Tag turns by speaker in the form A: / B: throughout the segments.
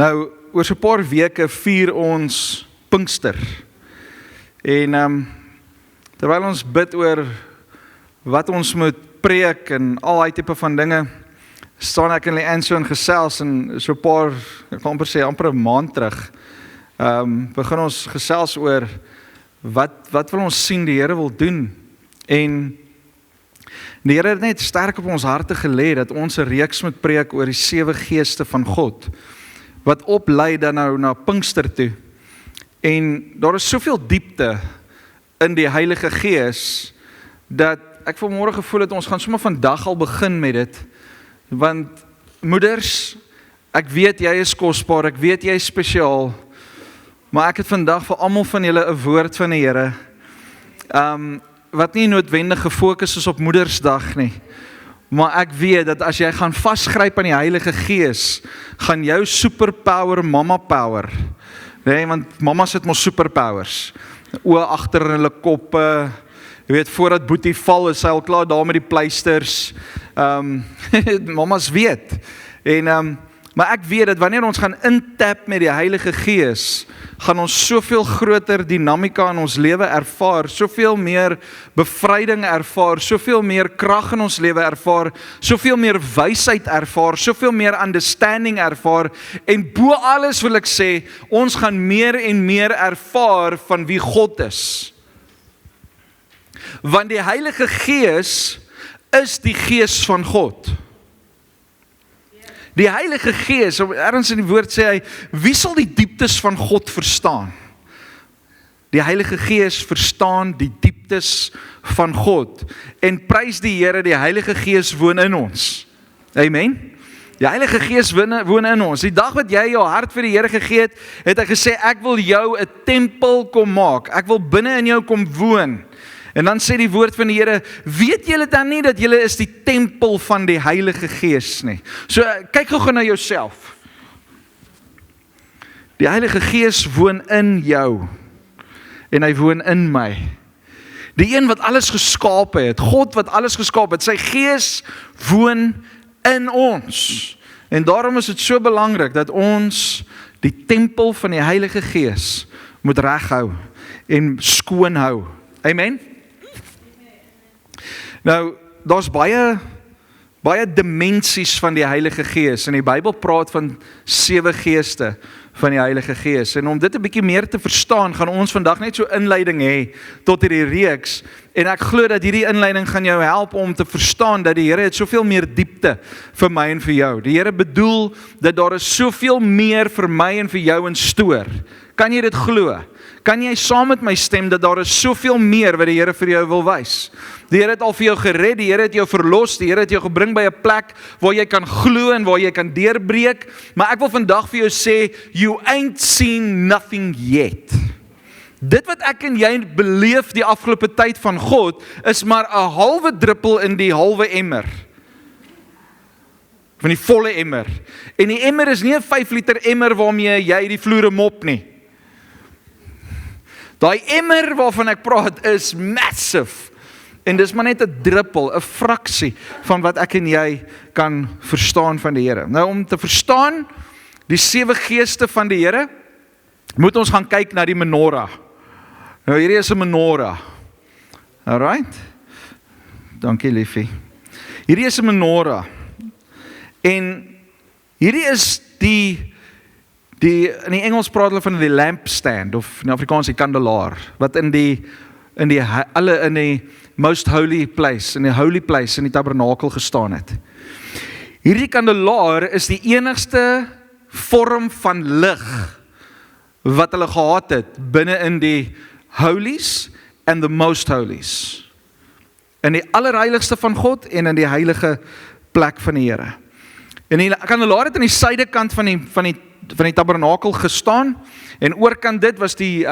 A: Nou, oor so 'n paar weke vier ons Pinkster. En terwyl ons bid oor wat ons moet preek en al die tipe van dinge, staan ek in Leanne so in gesels en so 'n paar, ek kan amper sê, amper 'n maand terug, begin ons gesels oor wat wil ons sien die Here wil doen. En die Here het net sterk op ons harte gelê dat ons 'n reeks moet preek oor die 7 geeste van God, wat oplei dan nou na Pinkster toe. En daar is soveel diepte in die Heilige Gees, dat ek vanmôre gevoel het, ons gaan sommer vandag al begin met dit, want moeders, ek weet jy is kosbaar, ek weet jy is spesiaal, maar ek het vandag vir almal van julle 'n woord van die Here, wat nie noodwendig gefokus is op Moedersdag nie, maar ek weet dat as jy gaan vasgryp aan die Heilige Gees, gaan jou superpower mama power, nee, want mamas het mos superpowers, oë agter in hulle koppe, jy weet, voordat Boetie val, is sy al klaar daar met die pleisters, mamas weet, en maar ek weet dat wanneer ons gaan intap met die Heilige Gees, gaan ons soveel groter dinamika in ons lewe ervaar, soveel meer bevryding ervaar, soveel meer krag in ons lewe ervaar, soveel meer wysheid ervaar, soveel meer understanding ervaar, en bo alles wil ek sê, ons gaan meer en meer ervaar van wie God is. Want die Heilige Gees is die Gees van God. Die Heilige Gees, ergens in die woord sê hy, wie sal die dieptes van God verstaan? Die Heilige Gees verstaan die dieptes van God. En prys die Here, die Heilige Gees woon in ons. Amen. Die Heilige Gees woon in ons. Die dag wat jy jou hart vir die Here gegee het, het hy gesê, ek wil jou 'n tempel kom maak. Ek wil binne in jou kom woon. En dan sê die woord van die Here, weet julle dan nie dat julle is die tempel van die Heilige Gees nie? So, kyk gou na jouself. Die Heilige Gees woon in jou, en hy woon in my. Die een wat alles geskaap het, God wat alles geskaap het, sy Gees woon in ons. En daarom is dit so belangrik, dat ons die tempel van die Heilige Gees moet reghou, en skoon hou. Amen? Nou, daar's baie dimensies van die Heilige Gees, en die Bybel praat van 7 geeste van die Heilige Gees, en om dit 'n bietjie meer te verstaan, gaan ons vandag net so inleiding hê tot hierdie reeks, en ek glo dat hierdie inleiding gaan jou help om te verstaan dat die Here het soveel meer diepte vir my en vir jou. Die Here bedoel dat daar is soveel meer vir my en vir jou in stoor. Kan jy dit glo? Kan jy saam met my stem dat daar is soveel meer wat die Here vir jou wil wys? Die Here het al vir jou gered, die Here het jou verlos, die Here het jou gebring by 'n plek waar jy kan glo en waar jy kan deurbreek, maar ek wil vandag vir jou sê, you ain't seen nothing yet. Dit wat ek en jy beleef die afgelope tyd van God, is maar 'n halwe druppel in die halwe emmer. Van die volle emmer. En die emmer is nie 'n 5 liter emmer waarmee jy die vloere mop nie. Daai emmer waarvan ek praat is massive. En dis maar net 'n druppel, 'n fraksie van wat ek en jy kan verstaan van die Here. Nou om te verstaan die 7 geeste van die Here, moet ons gaan kyk na die menorah. Nou hierdie is 'n menorah. Alright? Dankie liefie. Hierdie is 'n menorah. En hierdie is die in die Engels praat hulle van die lampstand, of in Afrikaans die kandelaar, wat in die most holy place, in die holy place, in die tabernakel gestaan het. Hierdie kandelaar is die enigste vorm van lig wat hulle gehad het binne in die holies and the most holies. In die allerheiligste van God en in die heilige plek van die Here. En die kandelaar het aan die suidekant van die tabernakel gestaan, en oorkant dit was die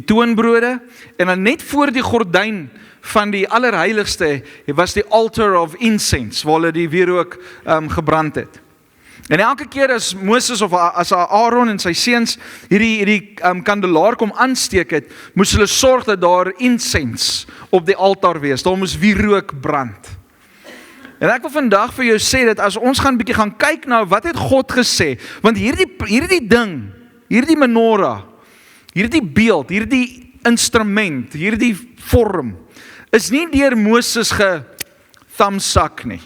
A: toonbrode, en dan net voor die gordyn van die allerheiligste was die altar of incense, waar hulle die wierook gebrand het. En elke keer as Moses of as Aaron en sy seuns hierdie kandelaar kom aansteek het, moes hulle sorg dat daar incense op die altaar wees, daar moes wierook brand. En ek wil vandag vir jou sê dat as ons gaan bietjie gaan kyk na wat het God gesê, want hierdie ding, hierdie menorah, hierdie beeld, hierdie instrument, hierdie vorm, is nie deur Moses gethamsak nie.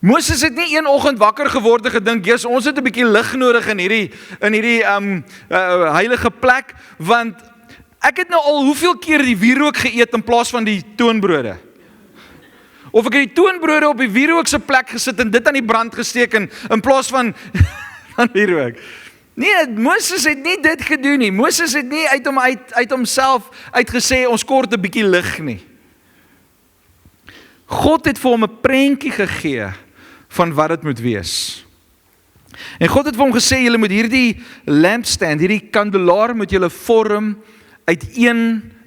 A: Moses het nie een oggend wakker geword en gedink, "Jesus, ons het 'n bietjie lig nodig in hierdie heilige plek, want ek het nou al hoeveel keer die wierook geëet in plaas van die toonbrode. Of ek het die toonbrode op die wierook se plek gesit en dit aan die brand gesteek in plaas van wierook." Nee, Moses het nie dit gedoen nie. Moses het nie uit homself uitgesê, ons kort 'n bietjie lig nie. God het vir hom 'n prentjie gegee van wat dit moet wees. En God het vir hom gesê, julle moet hierdie lampstand, hierdie kandelaar moet julle vorm uit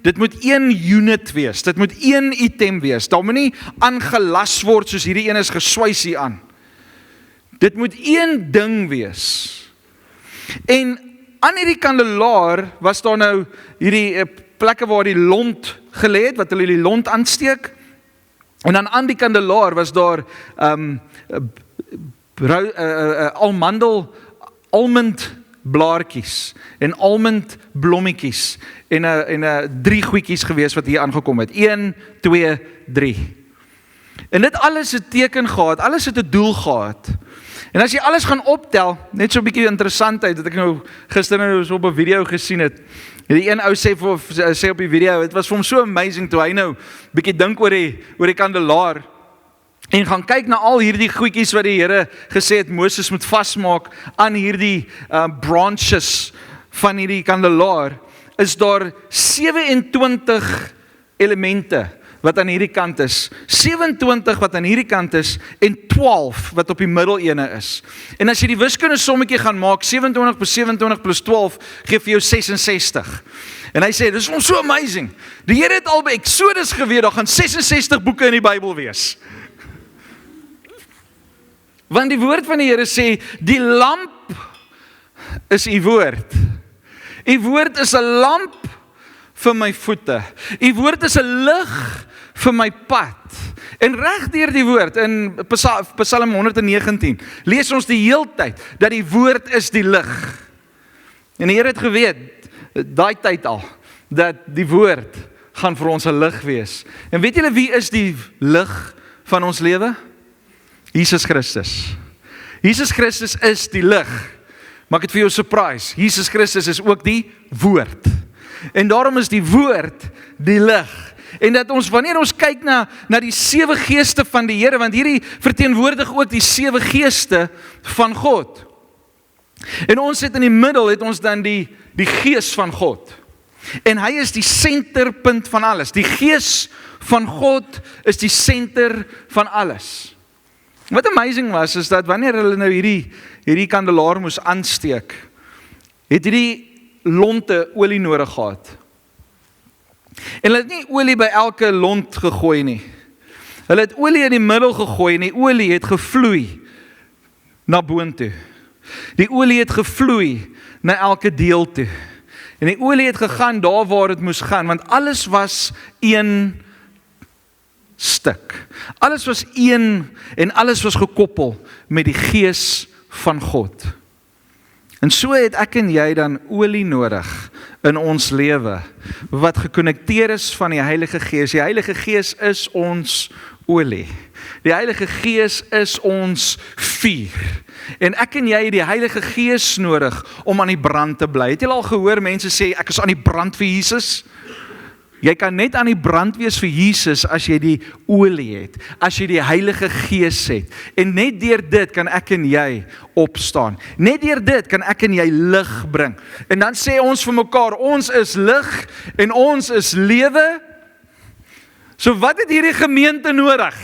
A: dit moet een unit wees, dit moet een item wees, daar moet nie aangelas word soos hierdie een is geswys hier aan. Dit moet een ding wees. En aan hierdie kandelaar was daar nou hierdie plekke waar die lont gelê het, wat hulle die lont aansteek, en dan aan die kandelaar was daar almondblaartjies en almondblommetjies en 3 goedjies gewees wat hier aangekom het. 1, 2, 3. En dit alles het teken gehad, alles het 'n doel gehad. En as jy alles gaan optel, net so 'n bietjie interessantheid, dat ek nou gister nou op 'n video gesien het. Die een ou sê op die video, het was vir hom so amazing toe hy nou bietjie dink oor die kandelaar en gaan kyk na al hierdie goedjies wat die Here gesê het Moses moet vasmaak aan hierdie branches van hierdie kandelaar, is daar 27 elemente wat aan hierdie kant is, 27 wat aan hierdie kant is en 12 wat op die middel ene is. En as jy die wiskunde sommetjie gaan maak, 27 plus 27 plus 12 gee vir jou 66. En hy sê, dis so amazing. Die Here het al by Exodus geweet, daar gaan 66 boeke in die Bybel wees. Want die woord van die Here sê, die lamp is u woord. U woord is 'n lamp vir my voete. U woord is 'n lig vir my pad. En reg deur die woord, in Psalm 119, lees ons die heeltyd, dat die woord is die lig. En die Here het geweet, daai tyd al, dat die woord gaan vir ons 'n lig wees. En weet julle wie is die lig van ons lewe? Jesus Christus. Jesus Christus is die lig. Maak dit vir jou 'n surprise. Jesus Christus is ook die woord. En daarom is die woord die lig. En dat ons, wanneer ons kyk na die 7 geeste van die Here, want hierdie verteenwoordig ook die 7 geeste van God. En ons het in die middel, het ons dan die gees van God. En hy is die senterpunt van alles. Die gees van God is die senter van alles. Wat amazing was, is dat wanneer hulle nou hierdie kandelaar moes aansteek, het hierdie lonte olie nodig gehad. En hulle het nie olie by elke lont gegooi nie. Hulle het olie in die middel gegooi en die olie het gevloei na boontoe. Die olie het gevloei na elke deel toe. En die olie het gegaan daar waar dit moes gaan, want alles was een stuk. Alles was een en alles was gekoppel met die gees van God. En so het ek en jy dan olie nodig in ons lewe, wat gekonnekteer is van die Heilige Gees. Die Heilige Gees is ons olie. Die Heilige Gees is ons vuur. En ek en jy het die Heilige Gees nodig om aan die brand te bly. Het jy al gehoor mense sê, ek is aan die brand vir Jesus? Jy kan net aan die brand wees vir Jesus as jy die olie het, as jy die Heilige Gees het. En net deur dit kan ek en jy opstaan. Net deur dit kan ek en jy lig bring. En dan sê ons vir mekaar, ons is lig en ons is lewe. So wat het hierdie gemeente nodig?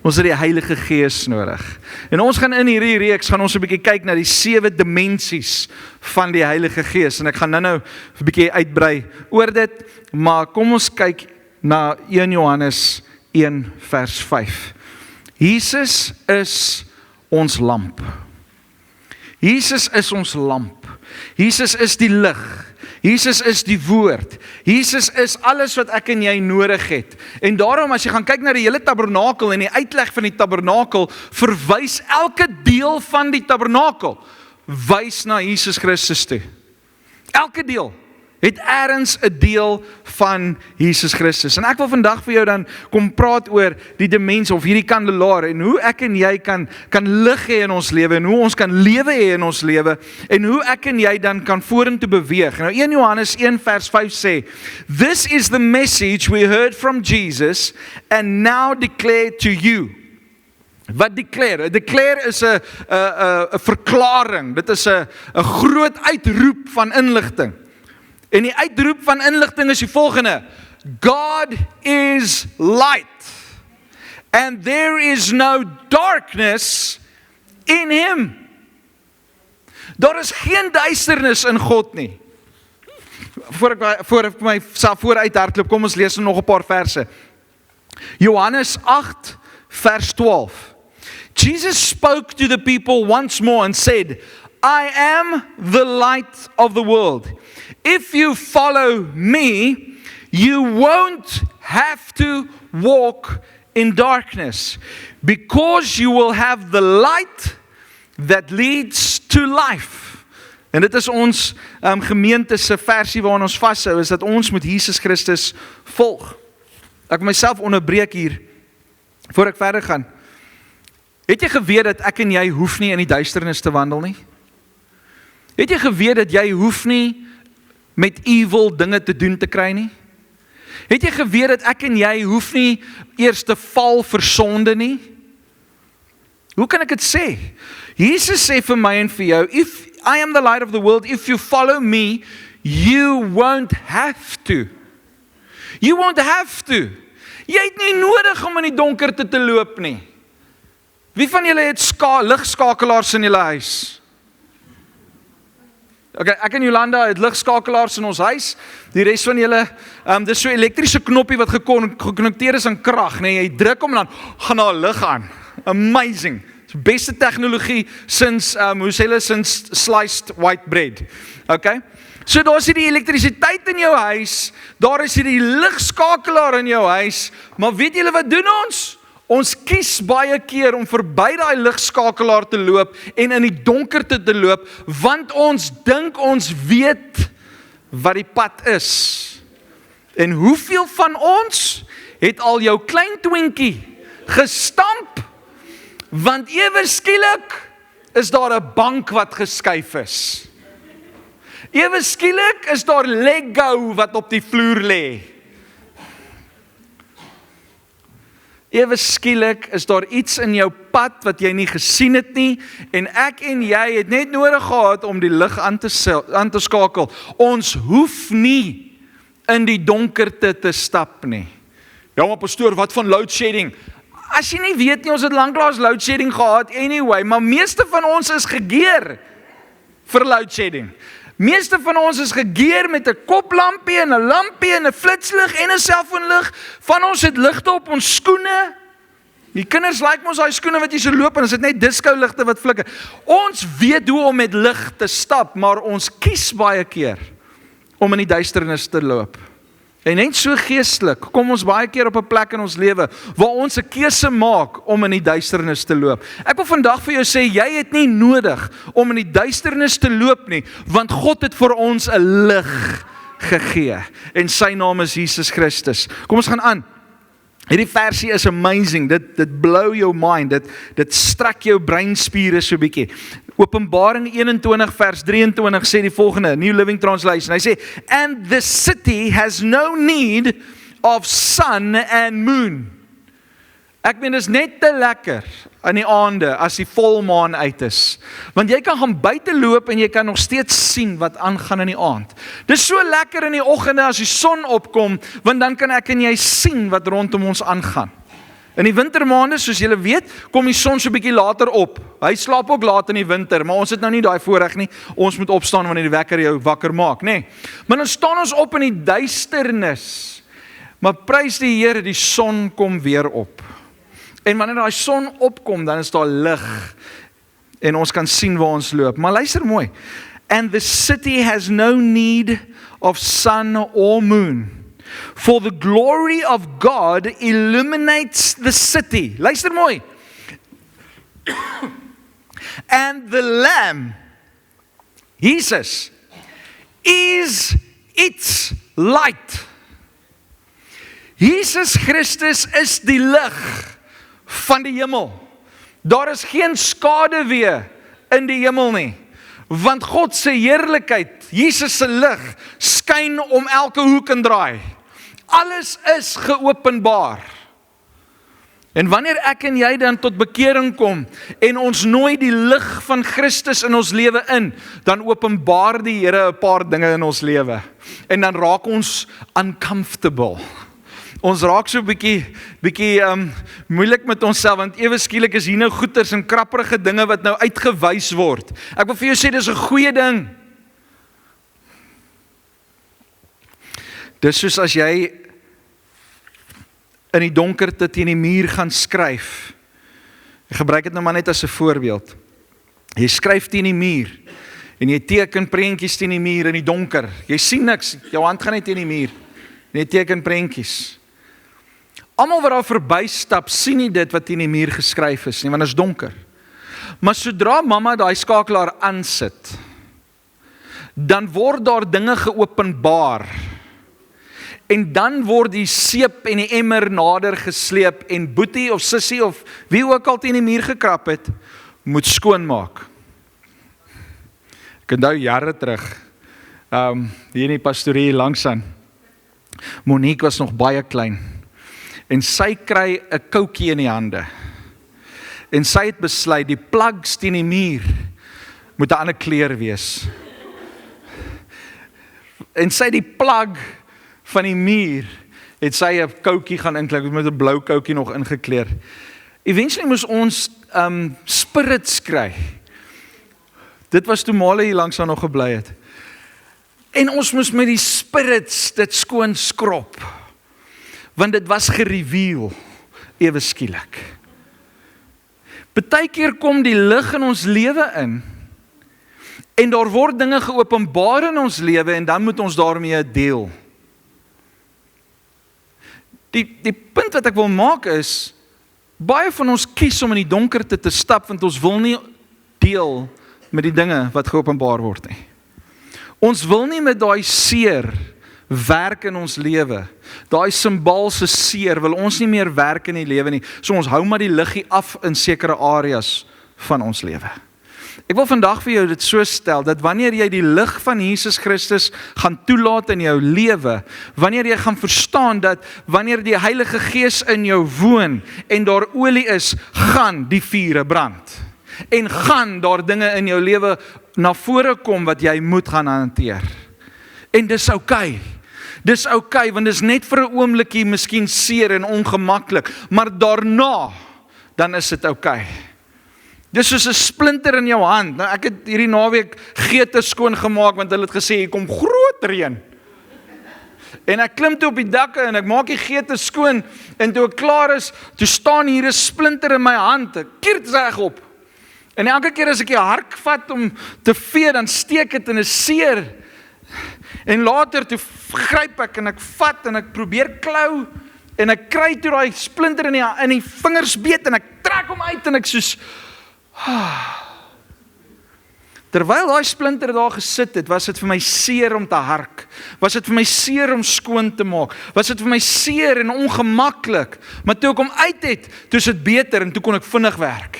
A: Ons het die Heilige Gees nodig. En ons gaan in hierdie reeks, gaan ons 'n bietjie kyk na die 7 dimensies van die Heilige Gees. En ek gaan nou 'n bietjie uitbrei oor dit, maar kom ons kyk na 1 Johannes 1 vers 5. Jesus is ons lamp. Jesus is ons lamp. Jesus is die lig. Jesus is die woord. Jesus is alles wat ek en jy nodig het. En daarom as jy gaan kyk na die hele tabernakel en die uitleg van die tabernakel, verwys elke deel van die tabernakel, wys na Jesus Christus toe. Elke deel het ergens 'n deel van Jesus Christus. En ek wil vandag vir jou dan kom praat oor die dimensie of hierdie kandelaar en hoe ek en jy kan lig hê in ons lewe en hoe ons kan lewe hê in ons lewe en hoe ek en jy dan kan vorentoe beweeg. Nou 1 Johannes 1 vers 5 sê, "This is the message we heard from Jesus and now declare to you." Wat declare? Declare is 'n verklaring. Dit is 'n groot uitroep van inligting. En die uitroep van inligting is die volgende: God is light, and there is no darkness in him. Daar is geen duisternis in God nie. Voor ek myself vooruit hardloop, kom ons lees nog 'n paar verse. Johannes 8 vers 12. Jesus spoke to the people once more and said, I am the light of the world. If you follow me, you won't have to walk in darkness, because you will have the light that leads to life. En dit is ons gemeente se versie waarin ons vashou, is dat ons moet Jesus Christus volg. Ek myself onderbreek hier, voor ek verder gaan. Het jy geweet dat ek en jy hoef nie in die duisternis te wandel nie? Het jy geweet dat jy hoef nie met evil dinge te doen te kry nie? Het jy geweet dat ek en jy hoef nie eers te val vir sonde nie? Hoe kan ek dit sê? Jesus sê vir my en vir jou, if I am the light of the world, if you follow me, you won't have to. You won't have to. Jy het nie nodig om in die donkerte te loop nie. Wie van julle het ligskakelaars in julle huis? Okay, ek en Jolanda het ligskakelaars in ons huis. Die res van julle, dis so 'n elektriese knoppie wat gekonnekteer is aan krag, nee, jy druk hom en dan gaan daar lig aan. Amazing. Beste tegnologie sinds sinds sliced white bread. Okay? So daar is die elektrisiteit in jou huis, daar is die ligskakelaar in jou huis, maar weet julle wat doen ons? Ons kies baie keer om verby daai ligskakelaar te loop en in die donkerte te loop, want ons dink ons weet wat die pad is. En hoeveel van ons het al jou klein twinkie gestamp, want ewe skielik is daar 'n bank wat geskuif is. Ewe skielik is daar Lego wat op die vloer lê. Ewe skielik is daar iets in jou pad wat jy nie gesien het nie, en ek en jy het net nodig gehad om die lig aan te skakel. Ons hoef nie in die donkerte te stap nie. Ja, maar pastoor, wat van load shedding? As jy nie weet nie, ons het lanklaas load shedding gehad anyway, maar meeste van ons is gegeer vir load shedding. Meeste van ons is gegeer met 'n koplampie en 'n lampie en 'n flitslig en 'n selfoonlig. Van ons het ligte op ons skoene. Die kinders like mos daai skoene wat jy so loop en as dit net disco ligte wat flikker. Ons weet hoe om met lig te stap, maar ons kies baie keer om in die duisternis te loop. En net so geestelik, kom ons baie keer op 'n plek in ons lewe waar ons 'n keuse maak om in die duisternis te loop. Ek wil vandag vir jou sê, jy het nie nodig om in die duisternis te loop nie, want God het vir ons 'n lig gegee. En sy naam is Jesus Christus. Kom ons gaan aan. Hierdie versie is amazing, dit blow your mind, dit strek jou breinspiere so bietjie. Openbaring 21 vers 23 sê die volgende, New Living Translation, hy sê, and the city has no need of sun and moon. Ek meen, dis net te lekker in die aande as die volmaan uit is. Want jy kan gaan buite loop en jy kan nog steeds sien wat aangaan in die aand. Dis so lekker in die oggende as die son opkom, want dan kan ek en jy sien wat rondom ons aangaan. In die wintermaande, soos julle weet, kom die son so 'n bietjie later op. Hy slaap ook laat in die winter, maar ons het nou nie daai voorreg nie. Ons moet opstaan wanneer die wekker jou wakker maak, nê? Maar dan staan ons op in die duisternis. Maar prys die Here, die son kom weer op. En wanneer daai son opkom, dan is daar lig. En ons kan sien waar ons loop. Maar luister mooi. and the city has no need of sun or moon, for the glory of God illuminates the city. Luister mooi. And the Lamb, Jesus, is its light. Jesus Christus is die lig van die hemel. Daar is geen skaduwee in die hemel nie, want God se heerlikheid, Jesus se lig, skyn om elke hoek en draai. Alles is geopenbaar. En wanneer ek en jy dan tot bekering kom, en ons nooi die lig van Christus in ons lewe in, dan openbaar die Here 'n paar dinge in ons lewe. En dan raak ons uncomfortable. Ons raak so bietjie moeilik met onsself, want ewe skielik is hier nou goeters en krapperige dinge wat nou uitgewys word. Ek wil vir jou sê, dis 'n goeie ding. Dis soos as jy in die donkerte teen die muur gaan skryf. Ek gebruik dit nou maar net as 'n voorbeeld. Jy skryf teen die muur, en jy teken prentjies teen die muur in die donker. Jy sien niks, jou hand gaan net teen die muur, en jy teken prentjies. Almal wat daar verby stap, sien nie dit wat teen die muur geskryf is nie, want dit is donker. Maar sodra mamma daai skakelaar aansit, dan word daar dinge geopenbaar. En dan word die seep en die emmer nader gesleep, en boetie of sissie of wie ook al teen die muur gekrap het, moet skoonmaak. Ek onthou jare terug, hier in die pastorie langsaan, Monique was nog baie klein, en sy kry 'n koutjie in die hande, en sy het besluit, die plugs teen die muur moet 'n ander kleur wees. En sy die plug van die muur, het sy 'n koutjie gaan inklik, met 'n blou koutjie nog ingekleer. Eventually moes ons spirits kry. Dit was toe Male hier langs aan nog gebly het. En ons moes met die spirits dit skoon skrop, want dit was gereveal, ewe skielik. Partykeer kom die lig in ons lewe in, en daar word dinge geopenbaar in ons lewe, en dan moet ons daarmee deel. Die punt wat ek wil maak is, baie van ons kies om in die donkerte te stap, want ons wil nie deel met die dinge wat geopenbaar word nie. Ons wil nie met daai seer werk in ons lewe. Daai simbaalse seer wil ons nie meer werk in die lewe nie. So ons hou maar die liggie af in sekere areas van ons lewe. Ek wil vandag vir jou dit so stel, dat wanneer jy die lig van Jesus Christus gaan toelaat in jou lewe, wanneer jy gaan verstaan dat wanneer die Heilige Gees in jou woon, en daar olie is, gaan die vure brand. En gaan daar dinge in jou lewe na vore kom wat jy moet gaan hanteer. En dis oukei. Dis oukei, want dis net vir 'n oombliekie miskien seer en ongemaklik, maar daarna, dan is dit oukei. Dis soos 'n splinter in jou hand. Nou, ek het hierdie naweek geete skoon gemaak, want hulle het gesê, hier kom groot reën. En ek klim toe op die dakke, en ek maak die geete skoon, en toe ek klaar is, toe staan hier 'n splinter in my hand, ek kiert reg op. En elke keer as ek die hark vat om te vee, dan steek dit in 'n seer. En later toe gryp ek, en ek vat, en ek probeer klou, en ek kry toe daai splinter in die vingers beet, en ek trek hom uit, en ek soos, terwyl daai splinter daar gesit het, was dit vir my seer om te hark, was dit vir my seer om skoon te maak, was dit vir my seer en ongemaklik, maar toe ek hom uit het, toe is dit beter, en toe kon ek vinnig werk.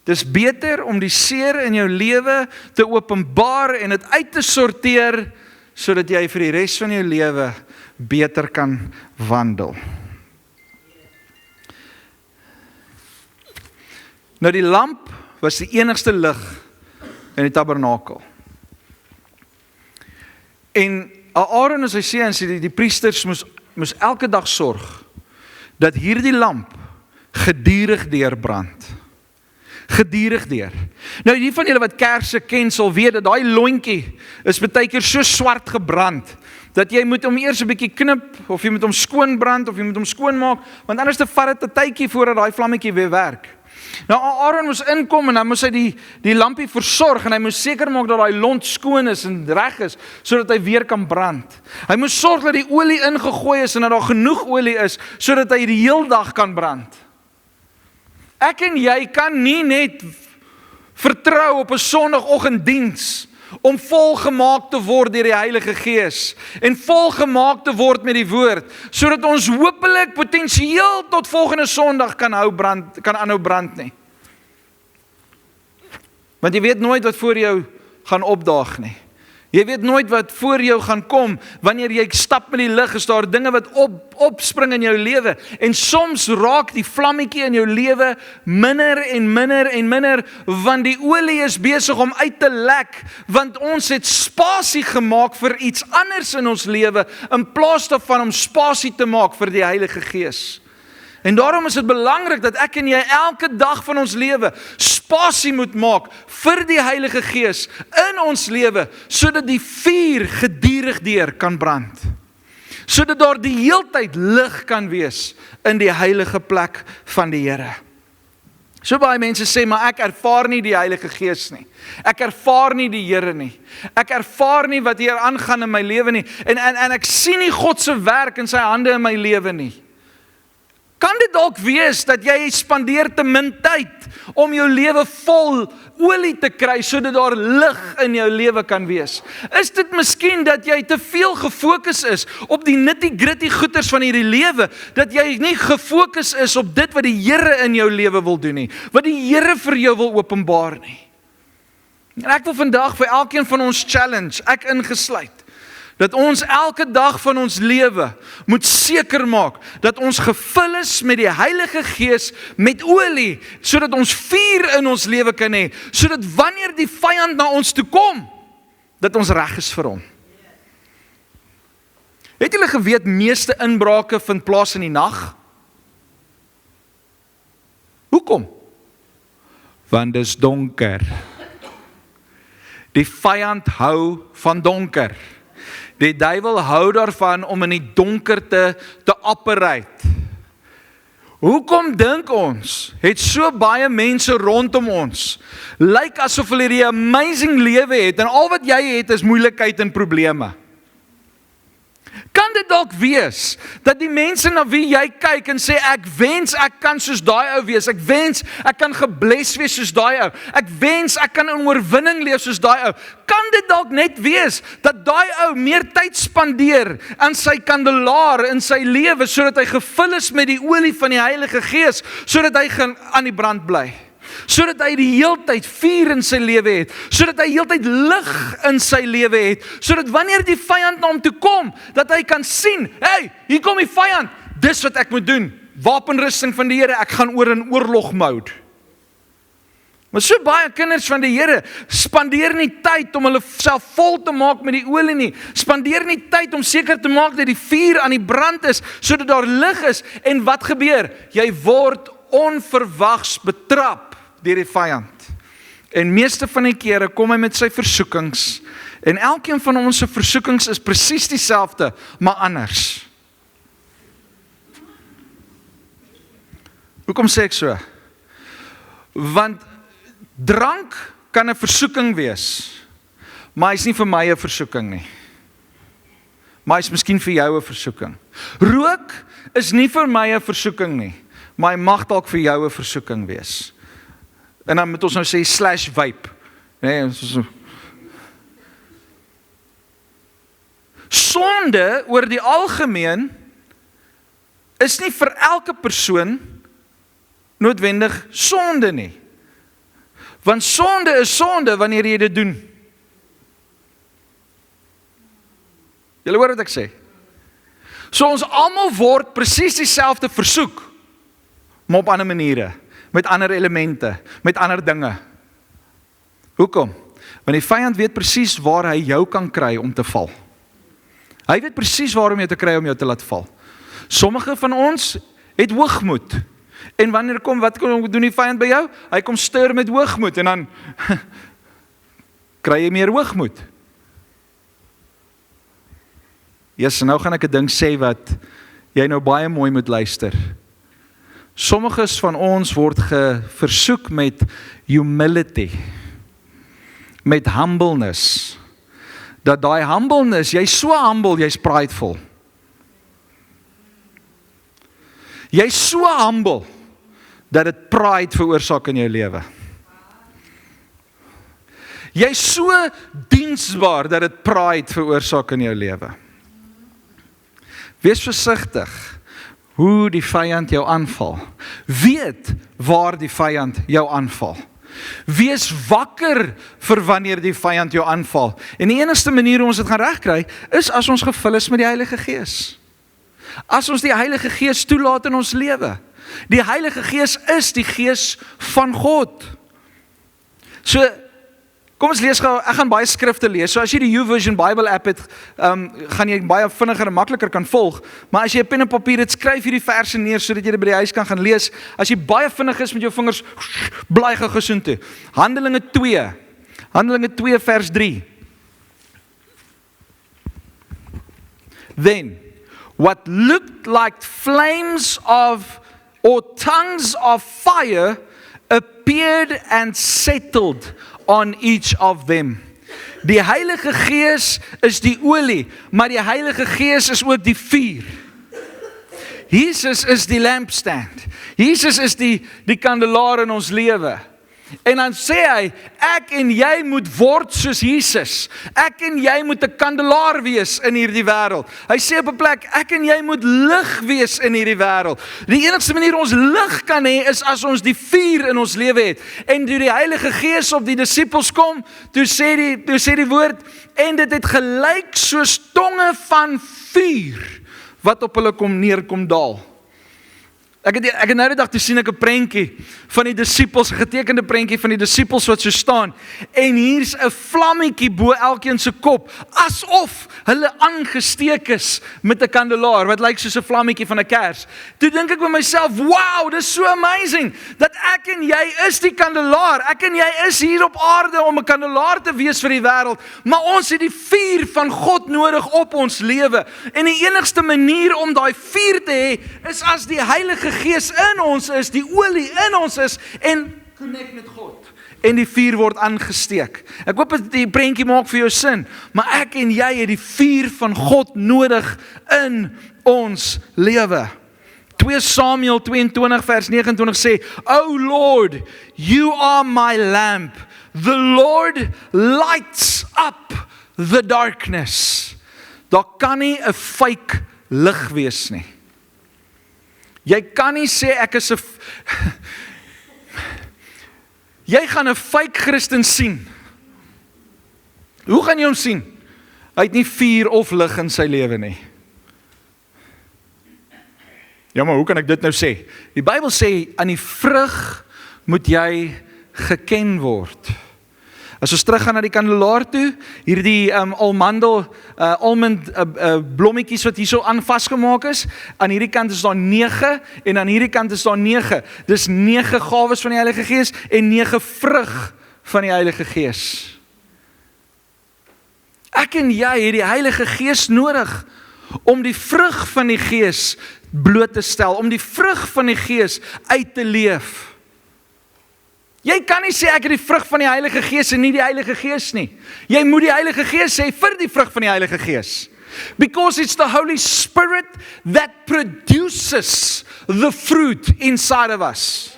A: Dis beter om die seer in jou lewe te openbaar en dit uit te sorteer, sodat jy vir die res van jou lewe beter kan wandel. Nou die lamp was die enigste lig in die tabernakel. En Aaron en sy seuns, die priesters moes elke dag sorg dat hierdie lamp gedurig deurbrand. Gedurig deur. Nou die van julle wat kersse ken sal weet dat daai lontjie is baie keer so swart gebrand dat jy moet hom eers 'n bietjie knip, of jy moet hom skoonbrand, of jy moet hom skoonmaak, want anders vat dit 'n tydjie voordat daai vlammetjie weer werk. Nou Aaron moes inkom en hy moes die lampie versorg en hy moes seker maak dat daai lont skoon is en reg is, sodat hy weer kan brand. Hy moes sorg dat die olie ingegooi is en dat daar genoeg olie is, sodat hy die heel dag kan brand. Ek en jy kan nie net vertrou op 'n Sondagoggenddiens om volgemaak te word deur die Heilige Gees en volgemaak te word met die woord, sodat ons hopelik potensieel tot volgende Sondag kan aanhou brand nie. Want jy weet nooit wat voor jou gaan opdaag nie. Jy weet nooit wat voor jou gaan kom, wanneer jy stap met die lig, is daar dinge wat opspring in jou lewe, en soms raak die vlammetjie in jou lewe minder en minder en minder, want die olie is besig om uit te lek, want ons het spasie gemaak vir iets anders in ons lewe, in plaas daarvan om spasie te maak vir die Heilige Gees. En daarom is dit belangrik dat ek en jy elke dag van ons lewe spasie moet maak vir die Heilige Gees in ons lewe, sodat die vuur gedurig deur kan brand. Sodat daar die heeltyd lig kan wees in die heilige plek van die Here. So baie mense sê, maar ek ervaar nie die Heilige Gees nie. Ek ervaar nie die Here nie. Ek ervaar nie wat hier aangaan in my lewe nie. En ek sien nie God se werk in sy hande in my lewe nie. Kan dit dalk wees dat jy spandeer te min tyd om jou lewe vol olie te kry, sodat daar lig in jou lewe kan wees? Is dit miskien dat jy te veel gefokus is op die nitty-gritty goeters van hierdie lewe, dat jy nie gefokus is op dit wat die Here in jou lewe wil doen nie, wat die Here vir jou wil openbaar nie? En ek wil vandag vir elkeen van ons challenge, ek ingesluit, dat ons elke dag van ons lewe moet seker maak dat ons gevul is met die Heilige Gees met olie, sodat ons vuur in ons lewe kan hê, sodat wanneer die vyand na ons toe kom, dat ons reg is vir hom. Het julle geweet meeste inbrake vind plaas in die nag? Hoekom? Want dis donker. Die vyand hou van donker. Die duiwel hou daarvan om in die donkerte te operate. Hoekom dink ons, het so baie mense rondom ons, lyk asof hulle die amazing lewe het, en al wat jy het is moeilikheid en probleme? Kan dit dalk wees, dat die mense na wie jy kyk en sê, ek wens ek kan soos daai ou wees, ek wens ek kan gebless wees soos daai ou, ek wens ek kan in oorwinning leef soos daai ou, kan dit dalk net wees, dat daai ou meer tyd spandeer aan sy kandelaar in sy lewe, sodat hy gevul is met die olie van die Heilige Gees, sodat hy aan die brand bly, sodat hy die heeltyd vuur in sy lewe het, sodat hy heeltyd lig in sy lewe het, sodat wanneer die vyand na hom toe kom, dat hy kan sien, hey, hier kom die vyand, dis wat ek moet doen, wapenrusting van die Here, ek gaan oor in oorlogmode. Maar so baie kinders van die Here spandeer nie tyd om hulle self vol te maak met die olie nie, spandeer nie tyd om seker te maak dat die vuur aan die brand is, sodat daar lig is, en wat gebeur? Jy word onverwags betrap deur die vyand. En meeste van die kere kom hy met sy versoekings, en elkeen van ons se versoekings is presies dieselfde, maar anders. Hoekom sê ek so? Want drank kan 'n versoeking wees, maar hy's nie vir my 'n versoeking nie. Maar hy's miskien vir jou 'n versoeking. Rook is nie vir my 'n versoeking nie, maar hy mag dalk vir jou 'n versoeking wees. En dan moet ons nou sê /vape. Nee, so. Sonde oor die algemeen is nie vir elke persoon noodwendig sonde nie. Want sonde is sonde wanneer jy dit doen. Julle hoor wat ek sê? So ons almal word presies dieselfde versoek, maar op ander maniere, met ander elemente, met ander dinge. Hoekom? Want die vyand weet presies waar hy jou kan kry om te val. Hy weet presies waar om jou te kry om jou te laat val. Sommige van ons het hoogmoed. En wanneer wat doen die vyand by jou? Hy kom stuur met hoogmoed en dan kry jy meer hoogmoed. Jesus, nou gaan ek 'n ding sê wat jy nou baie mooi moet luister. Sommiges van ons word versoek met humility, met humbleness. Dat daai humbleness, jy's so humble, jy's prideful. Jy's so humble, dat dit pride veroorsaak in jou lewe. Jy's so diensbaar, dat dit pride veroorsaak in jou lewe. Wees versigtig hoe die vyand jou aanval. Weet waar die vyand jou aanval. Wees wakker vir wanneer die vyand jou aanval. En die enigste manier hoe ons dit gaan regkry, is as ons gevul is met die Heilige Gees. As ons die Heilige Gees toelaat in ons lewe. Die Heilige Gees is die Gees van God. So, kom ons lees gou, ek gaan baie skrifte lees. So as jy die YouVersion Bible app het, gaan jy baie vinniger en makliker kan volg. Maar as jy 'n pen en papier het, skryf hierdie verse neer sodat jy dit by die huis kan gaan lees. As jy baie vinnig is met jou vingers, blaai gou soontoe. Handelinge 2 vers 3. Then, what looked like flames or tongues of fire appeared and settled on each of them. Die Heilige Gees is die olie, maar die Heilige Gees is ook die vuur. Jesus is die lampstand. Jesus is die kandelaar in ons lewe. En dan sê hy, ek en jy moet word soos Jesus. Ek en jy moet 'n kandelaar wees in hierdie wêreld. Hy sê op 'n plek, ek en jy moet lig wees in hierdie wêreld. Die enigste manier ons lig kan hê, is as ons die vuur in ons lewe het. En toe die Heilige Gees op die disippels kom, toe sê die woord, en dit het gelyk soos tonge van vuur, wat op hulle neerkom daal. Ek het nou die dag toe sien ek 'n prentjie van die disippels, 'n getekende prentjie van die disippels wat so staan, en hier's 'n vlammetjie bo elkeen se kop, asof hulle aangesteek is met 'n kandelaar, wat lyk soos 'n vlammetjie van 'n kers. Toe dink ek by myself, wow, dis so amazing, dat ek en jy is die kandelaar, ek en jy is hier op aarde om 'n kandelaar te wees vir die wêreld, maar ons het die vuur van God nodig op ons lewe, en die enigste manier om daai vuur te hê, is as die Heilige Gees in ons is, die olie in ons is, en connect met God. En die vuur word aangesteek. Ek hoop dat die prentjie maak vir jou sin, maar ek en jy het die vuur van God nodig in ons lewe. 2 Samuel 22 vers 29 sê, O Lord, you are my lamp. The Lord lights up the darkness. Daar kan nie 'n fake lig wees nie. Jy kan nie sê ek is 'n Jy gaan 'n fake Christen sien. Hoe gaan jy hom sien? Hy het nie vuur of lig in sy lewe nie. Ja, maar hoe kan ek dit nou sê? Die Bybel sê, aan die vrug moet jy geken word. As ons teruggaan na die kandelaar toe, hierdie almond blommetjies wat hierso aan vasgemaak is, aan hierdie kant is daar 9 en aan hierdie kant is daar 9. Dis 9 gawes van die Heilige Gees en 9 vrug van die Heilige Gees. Ek en jy het die Heilige Gees nodig om die vrug van die Gees bloot te stel, om die vrug van die Gees uit te leef. Jy kan nie sê ek het die vrug van die Heilige Gees en nie die Heilige Gees nie. Jy moet die Heilige Gees sê vir die vrug van die Heilige Gees. Because it's the Holy Spirit that produces the fruit inside of us.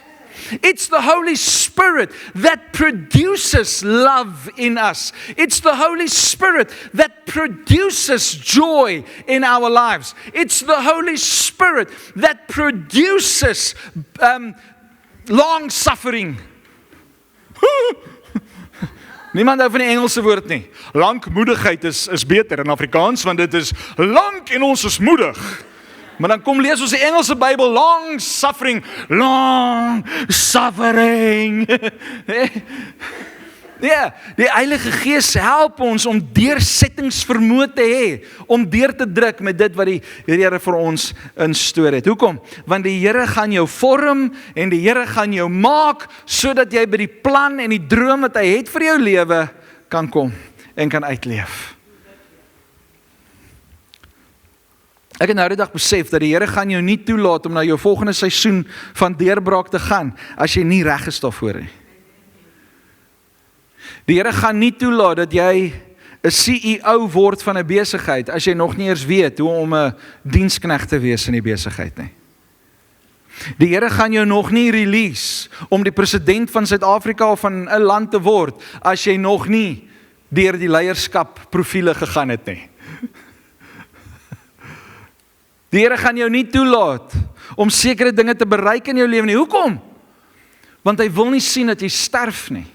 A: It's the Holy Spirit that produces love in us. It's the Holy Spirit that produces joy in our lives. It's the Holy Spirit that produces long suffering. Niemand hou van die Engelse woord nie. Lankmoedigheid is beter in Afrikaans, want dit is lank en ons is moedig. Maar dan kom lees ons die Engelse Bybel, long suffering. Ja, die Heilige Gees help ons om deursettingsvermoë te hê, om deur te druk met dit wat die Here vir ons instoor het. Hoekom? Want die Here gaan jou vorm en die Here gaan jou maak, sodat jy by die plan en die droom wat hy het vir jou lewe kan kom en kan uitleef. Ek het nou die dag besef dat die Here gaan jou nie toelaat om na jou volgende seisoen van deurbraak te gaan as jy nie reg is daarvoor nie. Die Here gaan nie toelaat dat jy 'n CEO word van 'n besigheid as jy nog nie eers weet hoe om 'n diensknegt te wees in die besigheid nie. Die Here gaan jou nog nie release om die president van Suid-Afrika of van 'n land te word as jy nog nie deur die leierskap profiele gegaan het nie. Die Here gaan jou nie toelaat om sekere dinge te bereik in jou lewe nie. Hoekom? Want hy wil nie sien dat jy sterf nie.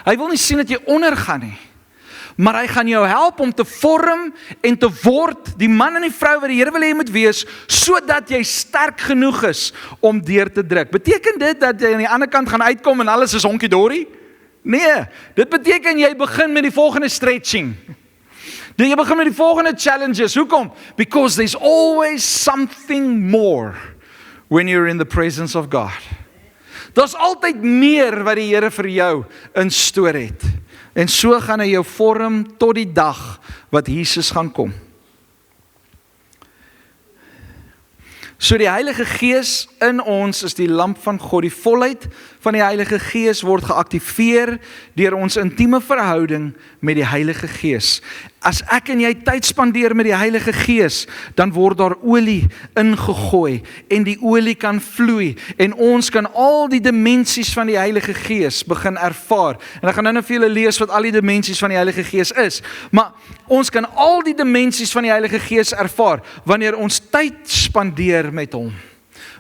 A: Hy wil nie sien dat jy ondergaan nie. Maar hy gaan jou help om te vorm en te word die man en die vrou wat die Here wil hê jy moet wees, sodat jy sterk genoeg is om deur te druk. Beteken dit dat jy aan die ander kant gaan uitkom en alles is honkie-dorie? Nee, dit beteken jy begin met die volgende stretching. Jy begin met die volgende challenges. Hoekom? Because there's always something more when you're in the presence of God. Daar's altyd meer wat die Here vir jou in store het. En so gaan hy jou vorm tot die dag wat Jesus gaan kom. So die Heilige Gees in ons is die lamp van God. Die volheid van die Heilige Gees word geaktiveer deur ons intieme verhouding met die Heilige Gees. As ek en jy tyd spandeer met die Heilige Gees, dan word daar olie ingegooi en die olie kan vloei en ons kan al die dimensies van die Heilige Gees begin ervaar. En ek gaan nou vir julle lees wat al die dimensies van die Heilige Gees is. Maar ons kan al die dimensies van die Heilige Gees ervaar wanneer ons tyd spandeer met hom.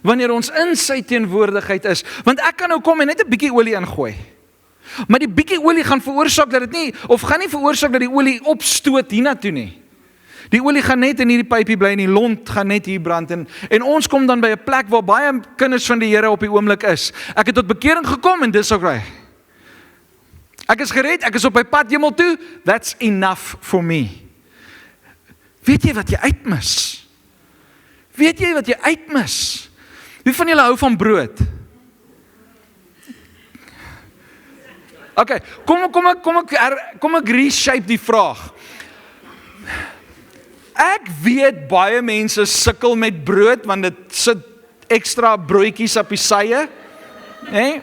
A: Wanneer ons in sy teenwoordigheid is. Want ek kan nou kom en net 'n bietjie olie ingooi. Maar die bietjie olie gaan veroorsaak dat dit nie, of gaan nie veroorsaak dat die olie opstoot hiernatoe nie. Die olie gaan net in hierdie pypie bly en die lont gaan net hier brand. En ons kom dan by 'n plek waar baie kinders van die Here op die oomblik is. Ek het tot bekering gekom en dis oukei. Ek is gered, ek is op my pad hemel toe. That's enough for me. Weet jy wat jy uitmis? Weet jy wat jy uitmis? Wie van julle hou van brood? Okay, kom ek reshape die vraag. Ek weet baie mense sukkel met brood, want dit sit ekstra broodjies op die sye, né?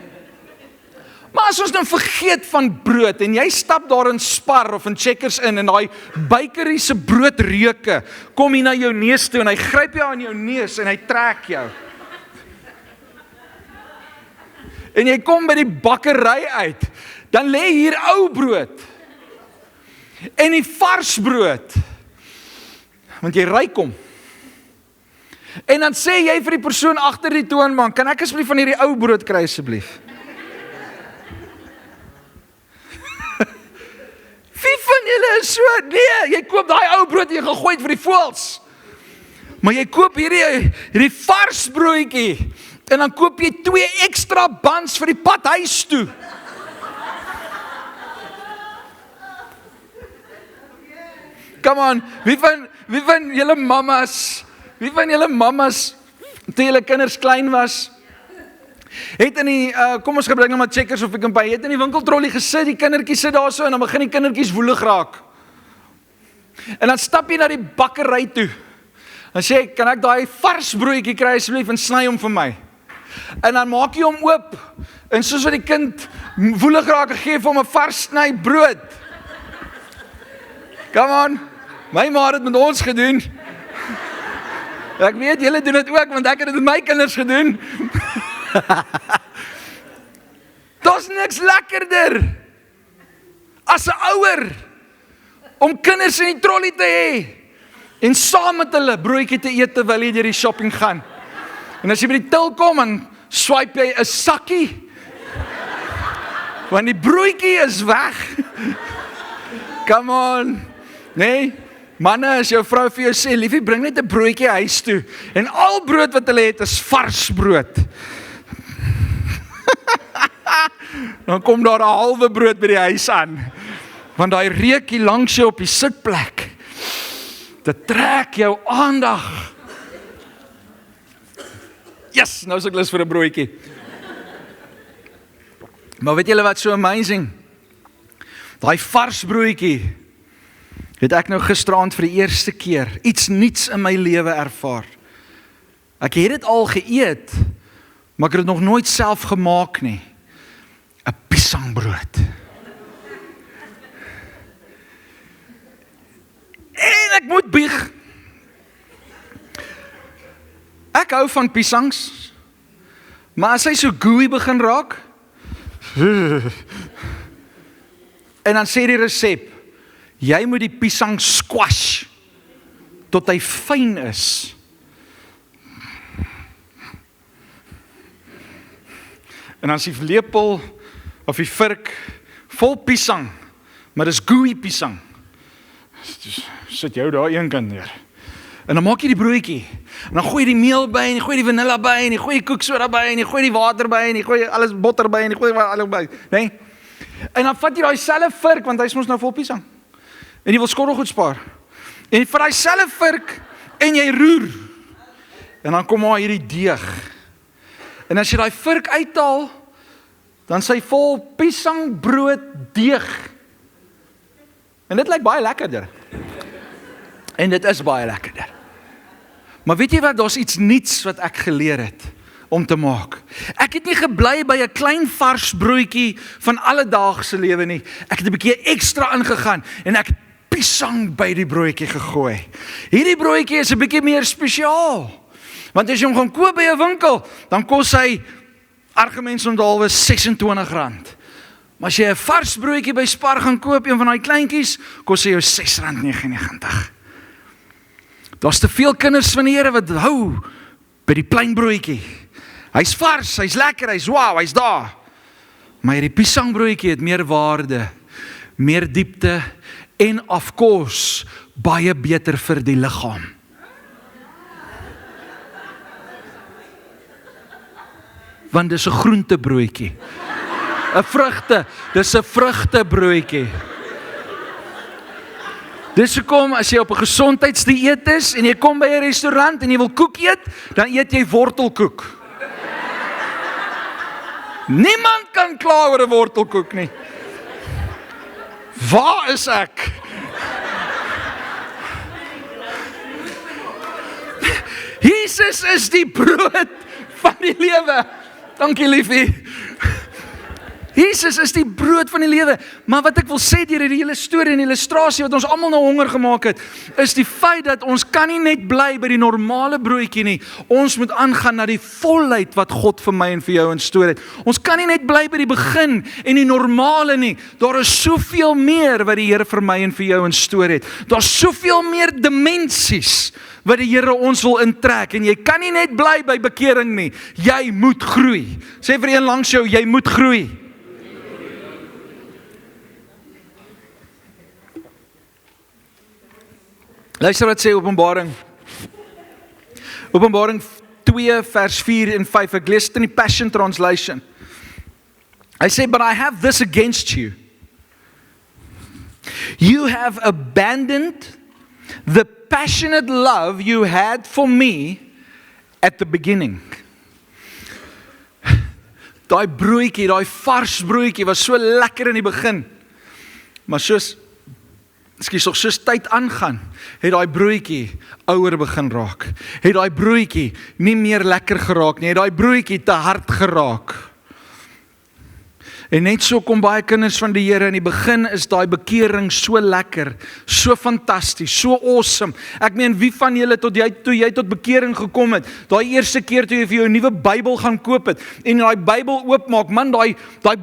A: Maar as ons nou vergeet van brood, en jy stap daar in Spar of in Checkers in, en daai bakery se broodreuke, kom hier na jou neus toe, en hy gryp jou aan jou neus, en hy trek jou. En jy kom by die bakkery uit, dan lê hier ou brood, en die vars brood, want jy ruik hom. En dan sê jy vir die persoon agter die toonbank, kan ek asseblief van hierdie ou brood kry asseblief? Wie van julle is so? Nee, jy koop daai ou brood en jy gegooi vir die voëls. Maar jy koop hierdie vars broodjie, en dan koop jy 2 ekstra buns vir die pad huis toe. Come on, wie van julle mammas, toe julle kinders klein was, het in die, kom ons gebruik nou maar Checkers of Pick n Pay, het in die winkeltrollie gesit, die kindertjies sit daar so, en dan begin die kindertjies woelig raak. En dan stap jy na die bakkery toe, en sê, kan ek daai vars broodjie kry asseblief en sny hom vir my? En dan maak jy hom oop, en soos wat die kind woelig raak, gee vir hom 'n vars sny brood. Come on, my ma het dit met ons gedoen. Ek weet, julle doen dit ook, want ek het dit met my kinders gedoen. Daar's niks lekkerder as 'n ouer om kinders in die trollie te hê en saam met hulle broodjie te eet terwyl jy deur die shopping gaan. En as jy by die til kom, dan swipe jy 'n sakkie, want die broodjie is weg. Come on, nee, manne, as jou vrou vir jou sê, liefie, bring net 'n broodjie huis toe, en al brood wat hulle het is vars brood. Dan kom daar 'n halwe brood by die huis aan, want daai reukie langs jou op die sitplek, dit trek jou aandag. Yes, nou is ek lus vir 'n broodjie. Maar weet julle wat so amazing? Daai vars broodjie Het ek nou gisteraand vir die eerste keer iets nuuts in my lewe ervaar. Ek het dit al geëet, maar ek het dit nog nooit self gemaak nie. 'n Piesangbrood. En ek moet bieg. Ek hou van piesangs, maar as hy so gooey begin raak, en dan sê die resep, jy moet die piesang squash, tot hy fyn is. En dan is die lepel, of die vurk, vol piesang, maar dis gooey piesang. Sit jou daar een kant neer. En dan maak jy die broodjie, en dan gooi jy die meel by, en jy gooi die vanilla by, en jy gooi die koeksoda by, en jy gooi die water by, en jy gooi alles botter by, en jy gooi alles by, nee? En dan vat jy daai selfe vurk, want hy is mos nou vol piesang, en jy wil skottelgoed spaar, en jy vat daai selfe vurk, en jy roer, en dan kom maar hierdie deeg, en as jy daai vurk uithaal, dan sy vol piesangbrood deeg, en dit lyk baie lekkerder, en dit is baie lekkerder. Maar weet jy wat, daar's iets nuuts wat ek geleer het om te maak. Ek het nie gebly by 'n klein vars broodjie van alledaagse lewe nie. Ek het 'n bietjie ekstra ingegaan en ek het piesang by die broodjie gegooi. Hierdie broodjie is 'n bietjie meer spesiaal. Want as jy hom gaan koop by 'n winkel, dan kos hy argumente omdalwe R26. Maar as jy 'n vars broodjie by Spar gaan koop, een van daai kleintjies, kos hy jou R6.99. Daar's te veel kinders van die Here wat hou by die klein broodjie. Hy's vars, hy's lekker, hy's wow, hy's daar. Maar hierdie piesangbroodjie het meer waarde, meer diepte en of course baie beter vir die liggaam. Want dis 'n groentebroodjie. 'n vrugte, dis 'n vrugtebroodjie. Dis hoekom as jy op 'n gesondheidsdieet is en jy kom by 'n restaurant en jy wil koek eet, dan eet jy wortelkoek. Niemand kan kla oor 'n wortelkoek nie. Waar is ek? Jesus is die brood van die lewe. Dankie liefie. Jesus is die brood van die lewe. Maar wat ek wil sê deur hierdie hele storie en illustrasie wat ons almal nou honger gemaak het, is die feit dat ons kan nie net bly by die normale broodjie nie. Ons moet aangaan na die volheid wat God vir my en vir jou instoor het. Ons kan nie net bly by die begin en die normale nie. Daar is soveel meer wat die Here vir my en vir jou instoor het. Daar's soveel meer dimensies wat die Here ons wil intrek. En jy kan nie net bly by bekering nie. Jy moet groei. Sê vir een langs jou, jy moet groei. Luister wat sê Openbaring. Openbaring 2 vers 4 en 5. Ek lees dit in die Passion Translation. Hy sê, but I have this against you. You have abandoned the passionate love you had for me at the beginning. Daai broodjie, daai vars broodjie was so lekker in die begin. Maar soos tyd aangaan, het daai broodjie ouer begin raak. Het daai broodjie nie meer lekker geraak nie, het daai broodjie te hard geraak. En net so kom baie kinders van die Here, in die begin is daai bekering so lekker, so fantasties, so awesome. Ek meen, wie van julle toe jy tot bekering gekom het, daai eerste keer toe jy vir jou 'n nuwe Bybel gaan koop het, en daai Bybel oopmaak, man, daai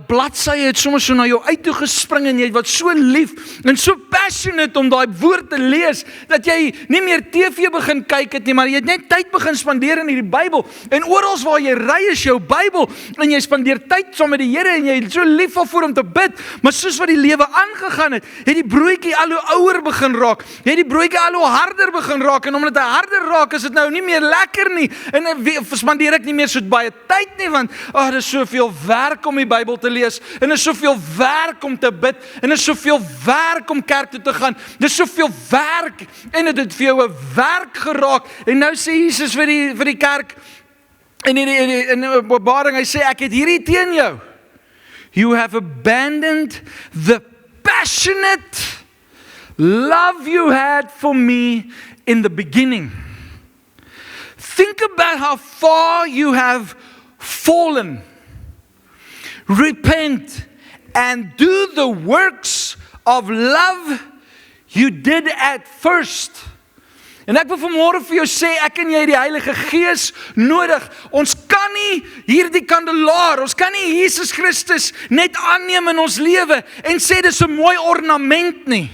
A: bladsye het sommer so na jou uit toe gespring, en jy wat so lief, en so passionate om daai woord te lees, dat jy nie meer TV begin kyk het nie, maar jy het net tyd begin spandeer in hierdie Bybel, en oral waar jy ry is jou Bybel, en jy spandeer tyd saam met die Here, en jy so lief voor om te bid, maar soos wat die lewe aangegaan het, het die broodjie al hoe ouer begin raak, het die broodjie al hoe harder begin raak, en omdat hy harder raak, is dit nou nie meer lekker nie, en spandeer ek nie meer so baie tyd nie, want dit is soveel werk om die Bybel te lees, en dit is soveel werk om te bid, en dit is soveel werk om kerk toe te gaan, dit is soveel werk, en dit het vir jou 'n werk geraak, en nou sê Jesus vir die kerk, in Openbaring, hy sê, ek het hierdie teen jou. You have abandoned the passionate love you had for me in the beginning. Think about how far you have fallen. Repent and do the works of love you did at first. En ek wil vanmôre vir jou sê, ek en jy die Heilige Gees nodig. Ons kan nie hierdie kandelaar, ons kan nie Jesus Christus net aanneem in ons lewe en sê dis 'n mooi ornament nie.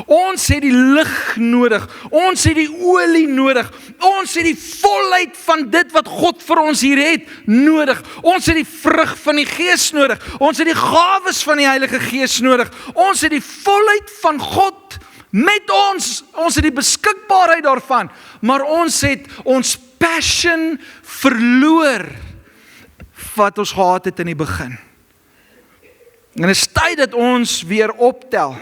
A: Ons het die lig nodig, ons het die olie nodig, ons het die volheid van dit wat God vir ons hier het nodig, ons het die vrug van die Gees nodig, ons het die gawes van die Heilige Gees nodig, ons het die volheid van God met ons het die beskikbaarheid daarvan, maar ons het ons passion verloor wat ons gehad het in die begin. En dit is tyd dat ons weer optel.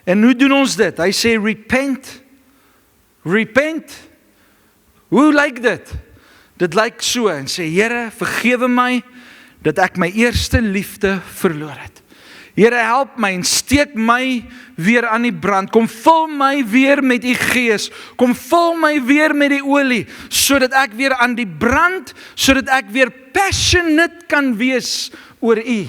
A: En hoe doen ons dit? Hy sê repent. Hoe lyk dit? Dit lyk so en sê, Here, vergewe my dat ek my eerste liefde verloor het. Here, help my en steek my weer aan die brand. Kom vul my weer met u Gees. Kom vul my weer met die olie, sodat ek weer aan die brand, sodat ek weer passionate kan wees oor u.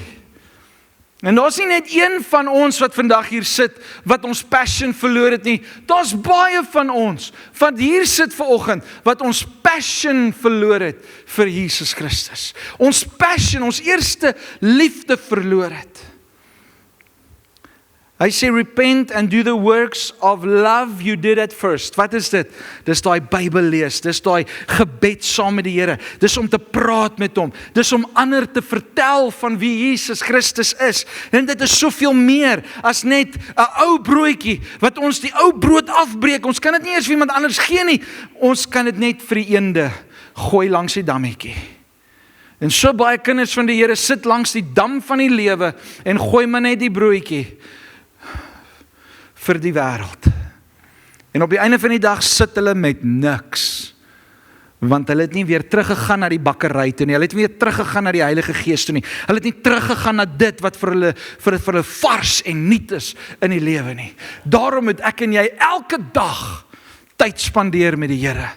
A: En daar's nie net een van ons wat vandag hier sit, wat ons passion verloor het nie. Daar's baie van ons, wat hier sit vanoggend, wat ons passion verloor het vir Jesus Christus. Ons passion, ons eerste liefde verloor het. Hy sê, repent and do the works of love you did at first. Wat is dit? Dis daai Bybel lees, dis daai gebed saam met die Here, dis om te praat met hom, dis om ander te vertel van wie Jesus Christus is. En dit is soveel meer as net 'n ou broodjie, wat ons die ou brood afbreek, ons kan dit nie eers vir iemand anders gee nie, ons kan dit net vir die eende gooi langs die dammetjie. En so baie kinders van die Here sit langs die dam van die lewe, en gooi maar net die broodjie, vir die wêreld. En op die einde van die dag sit hulle met niks, want hulle het nie weer teruggegaan na die bakkery toe nie, hulle het nie weer teruggegaan na die Heilige Gees toe nie, hulle het nie teruggegaan na dit wat vir hulle vars en nuut is in die lewe nie. Daarom moet ek en jy elke dag tyd spandeer met die Here.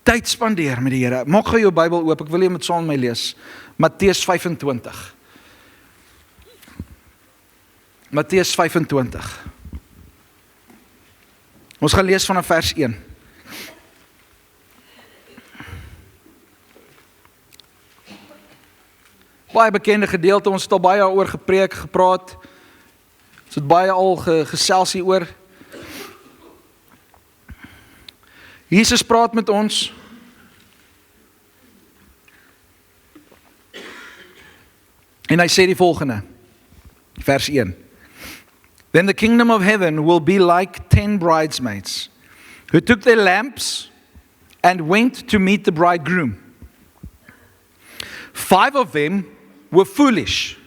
A: Tyd spandeer met die Here. Maak gou jou Bybel oop, ek wil jy met saam met my lees. Matteus 25. Matteus 25. Ons gaan lees vanaf vers 1. Baie bekende gedeelte, ons het al baie oor gepreek, gepraat. Ons het baie al gesels hier oor. Jesus praat met ons. En hy sê die volgende, vers 1. Then the kingdom of heaven will be like 10 bridesmaids, who took their lamps and went to meet the bridegroom. 5 of them were foolish,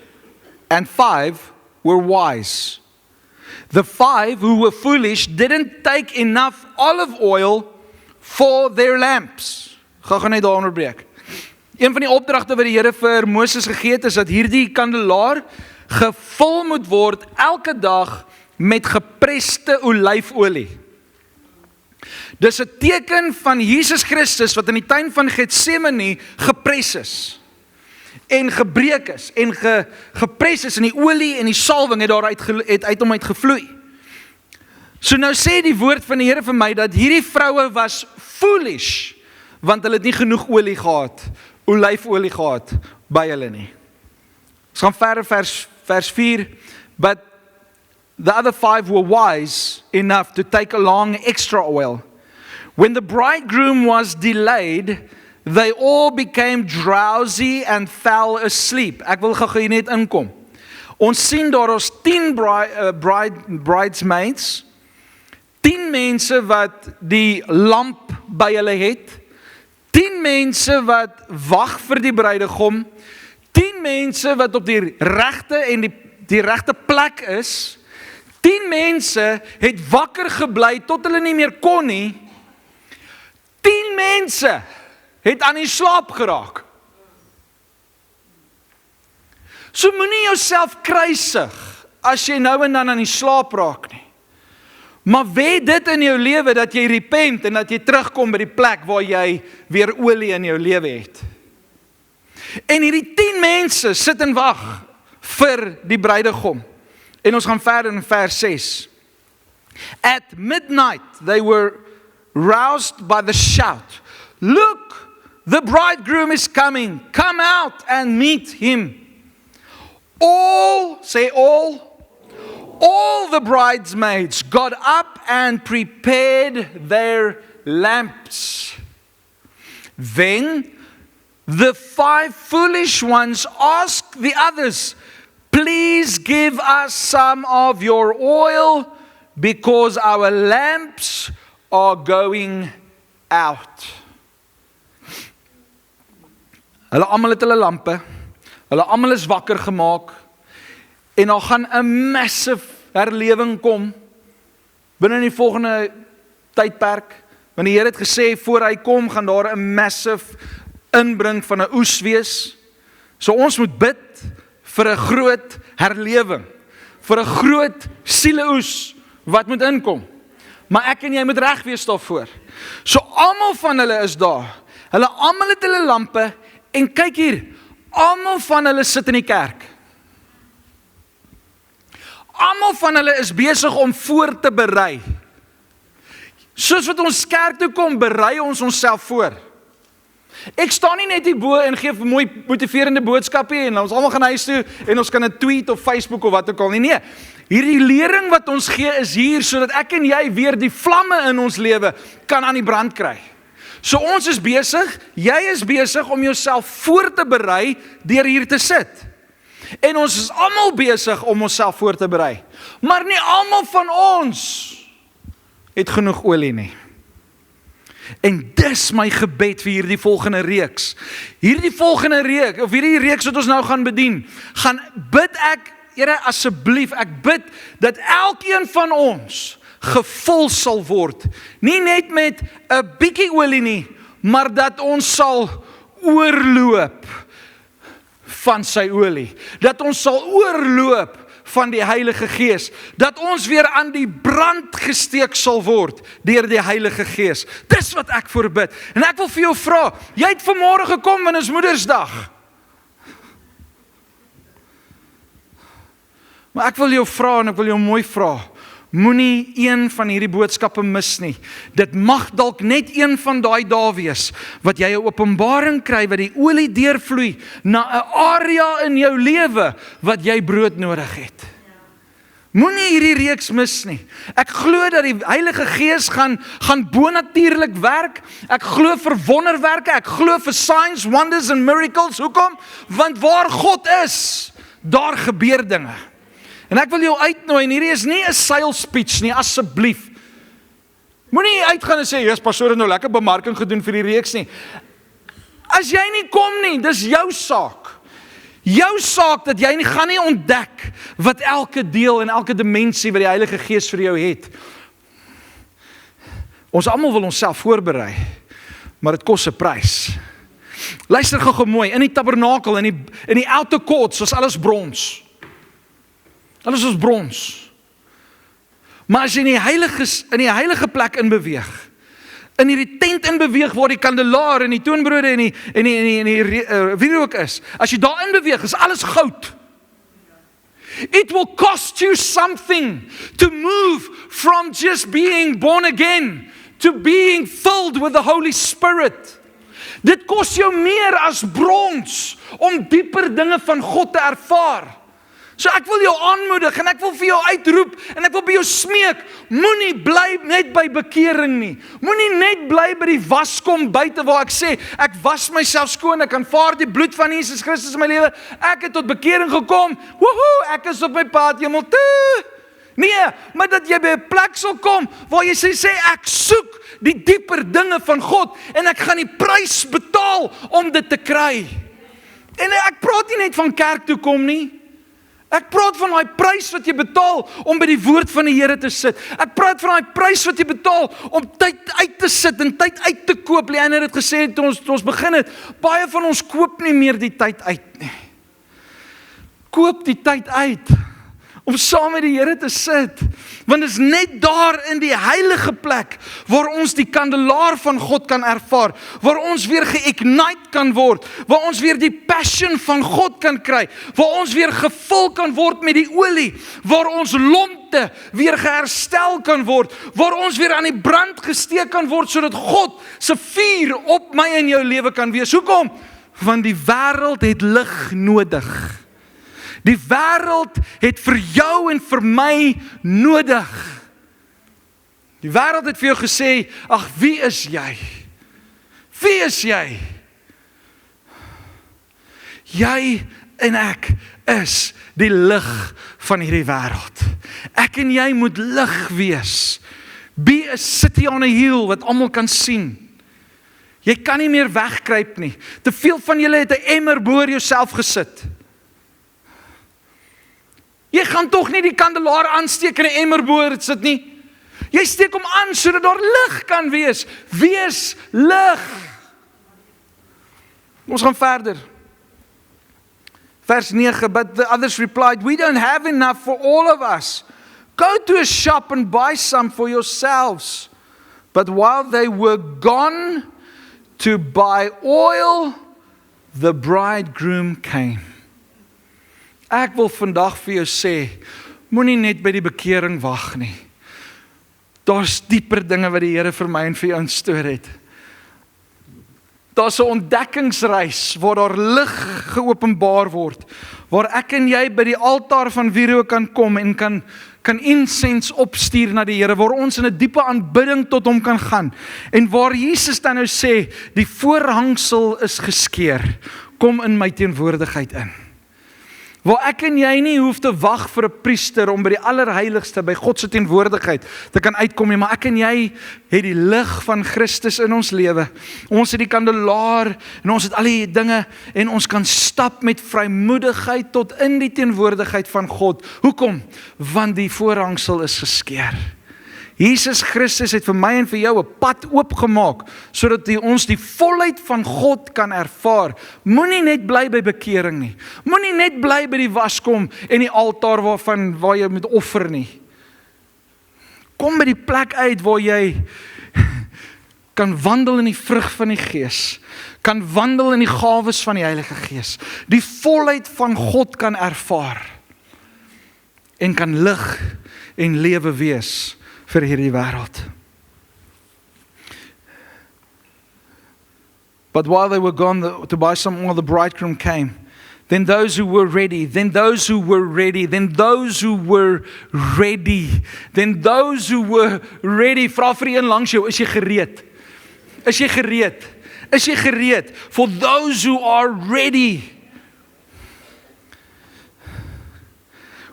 A: and 5 were wise. The 5 who were foolish didn't take enough olive oil for their lamps. Gaan net daar onderbreek. Een van die opdragte wat die Here vir Moses gegee het, is dat hierdie kandelaar gevul moet word elke dag met gepreste olyfolie. Dis 'n teken van Jesus Christus wat in die tuin van Getsemane gepres is en gebreek is en gepres is, en die olie en die salwing het uit hom uit gevloei. So nou sê die woord van die Here vir my dat hierdie vroue was foolish, want hulle het nie genoeg olie gehad, olyfolie gehad by hulle nie. Ons gaan verder vers 4, but the other 5 were wise enough to take along extra oil. When the bridegroom was delayed, they all became drowsy and fell asleep. Ek wil gou hier net inkom. Ons sien daar is 10 bridesmaids, 10 mense wat die lamp by hulle het, 10 mense wat wag vir die bruidegom, 10 mense wat op die regte en die regte plek is, 10 mense het wakker gebly tot hulle nie meer kon nie, 10 mense het aan die slaap geraak. So moenie jouself kruisig as jy nou en dan aan die slaap raak nie. Maar wê dit in jou lewe, dat jy repent en dat jy terugkom by die plek waar jy weer olie in jou lewe het. En hierdie 10 mense sit en wag vir die bruidegom. En ons gaan verder in vers 6. At midnight they were roused by the shout, "Look, the bridegroom is coming, come out and meet him." All the bridesmaids got up and prepared their lamps. Then the 5 foolish ones asked the others, "Please give us some of your oil, because our lamps are going out." Hulle almal het hulle lampe, hulle almal is wakker gemaak, en daar gaan 'n massive herlewing kom, binne die volgende tydperk, want die Here het gesê, voor hy kom, gaan daar 'n massive inbring van 'n oes wees. So ons moet bid vir 'n groot herlewing, vir 'n groot sieleoes, wat moet inkom. Maar ek en jy moet reg wees daarvoor. So almal van hulle is daar, hulle almal het hulle lampe, en kyk hier, almal van hulle sit in die kerk. Almal van hulle is besig om voor te berei. Soos wat ons kerk toe kom, berei ons onsself voor. Ek staan nie net hier bo en gee mooi motiverende boodskappe en ons almal gaan huis toe en ons kan 'n tweet of Facebook of wat ook al nie. Nee, hierdie lering wat ons gee is hier sodat ek en jy weer die vlamme in ons lewe kan aan die brand kry. So ons is besig, jy is besig om jouself voor te berei deur hier te sit. En ons is almal besig om onsself voor te berei. Maar nie almal van ons het genoeg olie nie. En dis my gebed vir hierdie volgende reeks. Hierdie volgende reeks, of hierdie reeks wat ons nou gaan bedien, gaan bid ek, Here, asseblief, ek bid dat elkeen van ons gevul sal word. Nie net met 'n bietjie olie nie, maar dat ons sal oorloop van sy olie. Dat ons sal oorloop van die Heilige Gees. Dat ons weer aan die brand gesteek sal word deur die Heilige Gees. Dis wat ek voorbid. En ek wil vir jou vra, jy het vanmôre gekom want is Moedersdag. Maar ek wil jou vra en ek wil jou mooi vra, moenie een van hierdie boodskappe mis nie. Dit mag dalk net een van daai dae wees, wat jy 'n openbaring kry, wat die olie deurvloei, na 'n area in jou lewe, wat jy brood nodig het. Moenie hierdie reeks mis nie. Ek glo dat die Heilige Gees gaan bonatuurlik werk. Ek glo vir wonderwerke, ek glo vir signs, wonders and miracles. Hoekom? Want waar God is, daar gebeur dinge. En ek wil jou uitnooi, en hierdie is nie 'n sales speech nie, asseblief. Moenie uitgaan en sê, "Jesus, pastoor het nou lekker bemarking gedoen vir die reeks nie." As jy nie kom nie, dis jou saak. Jou saak dat jy gaan nie ontdek wat elke deel en elke dimensie wat die Heilige Gees vir jou het. Ons almal wil onsself voorberei, maar dit kos 'n prys. Luister gou mooi, in die tabernakel, in die outer courts, was alles brons. Alles is brons. Maar as jy in die heilige plek inbeweeg, in hierdie tent inbeweeg waar die kandelaar en die toonbrode en die wierook is, as jy daar inbeweeg, is alles goud. It will cost you something to move from just being born again to being filled with the Holy Spirit. Dit kos jou meer as brons om dieper dinge van God te ervaar. So ek wil jou aanmoedig en ek wil vir jou uitroep en ek wil by jou smeek, moenie bly net by bekering nie. Moenie net bly by die waskom buite waar ek sê, ek was myself skoon, ek aanvaar die bloed van Jesus Christus in my lewe, ek het tot bekering gekom, woehoe, ek is op my pad hemel toe. Nee, maar dat jy by 'n plek sal kom waar jy sê ek soek die dieper dinge van God en ek gaan die prys betaal om dit te kry. En ek praat nie net van kerk toe kom nie. Ek praat van daai prys wat jy betaal om by die woord van die Here te sit. Ek praat van daai prys wat jy betaal om tyd uit te sit en tyd uit te koop. Leanne het gesê toe ons begin het, baie van ons koop nie meer die tyd uit nie. Koop die tyd uit om saam met die Here te sit. Want dit is net daar in die heilige plek waar ons die kandelaar van God kan ervaar, waar ons weer ge-ignite kan word, waar ons weer die passion van God kan kry, waar ons weer gevul kan word met die olie, waar ons lonte weer geherstel kan word, waar ons weer aan die brand gesteek kan word, sodat God se vuur op my en jou lewe kan wees. Hoekom? Want die wêreld het lig nodig. Die wêreld het vir jou en vir my nodig. Die wêreld het vir jou gesê, ag, wie is jy? Wie is jy? Jy en ek is die lig van hierdie wêreld. Ek en jy moet lig wees. Be a city on a hill wat almal kan sien. Jy kan nie meer wegkruip nie. Te veel van julle het 'n emmer bo jouself gesit. Jy gaan tog nie die kandelaar aansteek en 'n emmer bo sit nie. Jy steek hom aan sodat daar lig kan wees. Wees lig. Ons gaan verder. Vers 9, but the others replied, we don't have enough for all of us. Go to a shop and buy some for yourselves. But while they were gone to buy oil, the bridegroom came. Ek wil vandag vir jou sê, moenie net by die bekering wag nie. Daar's dieper dinge wat die Here vir my en vir jou instoor het. Daar's 'n ontdekkingsreis waar daar lig geopenbaar word, waar ek en jy by die altaar van Wiro kan kom en kan insens opstuur na die Here, waar ons in 'n diepe aanbidding tot hom kan gaan, en waar Jesus dan nou sê, die voorhangsel is geskeur, kom in my teenwoordigheid in. Waar ek en jy nie hoef te wag vir 'n priester om by die allerheiligste, by God se teenwoordigheid te kan uitkom nie, maar ek en jy het die lig van Christus in ons lewe. Ons het die kandelaar en ons het al die dinge en ons kan stap met vrymoedigheid tot in die teenwoordigheid van God. Hoekom? Want die voorhangsel is geskeur. Jesus Christus het vir my en vir jou 'n pad oopgemaak, sodat ons die volheid van God kan ervaar. Moenie net bly by bekering nie. Moenie net bly by die waskom en die altaar waar jy moet offer nie. Kom by die plek uit waar jy kan wandel in die vrug van die Gees, kan wandel in die gawes van die Heilige Gees, die volheid van God kan ervaar, en kan lig en lewe wees vir hierdie wêreld. But while they were gone to buy some oil, the bridegroom came. Then those who were ready, then those who were ready, then those who were ready, then those who were ready. Vra vir een langs jou, is jy gereed? Is jy gereed? Is jy gereed? For those who are ready,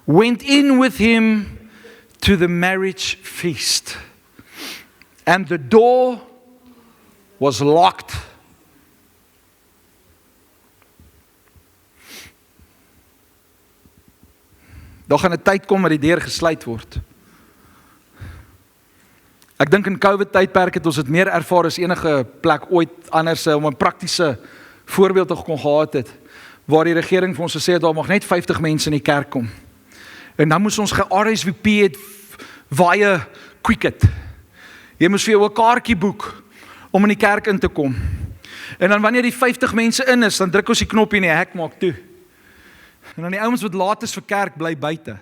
A: went in with him to the marriage feast, and the door was locked. Daar gaan 'n tyd kom waar die deur gesluit word. Ek dink in COVID tydperk het ons dit meer ervaar as enige plek ooit anders, om 'n praktiese voorbeeld te kon gehad het, waar die regering vir ons gesê het, daar mag net 50 mense in die kerk kom. En dan moes ons ge-RSVP het via Quicket. Jy moes vir jou 'n kaartjie boek om in die kerk in te kom. En dan wanneer die 50 mense in is, dan druk ons die knoppie en die hek maak toe. En dan die ouens wat laat is vir kerk bly buite.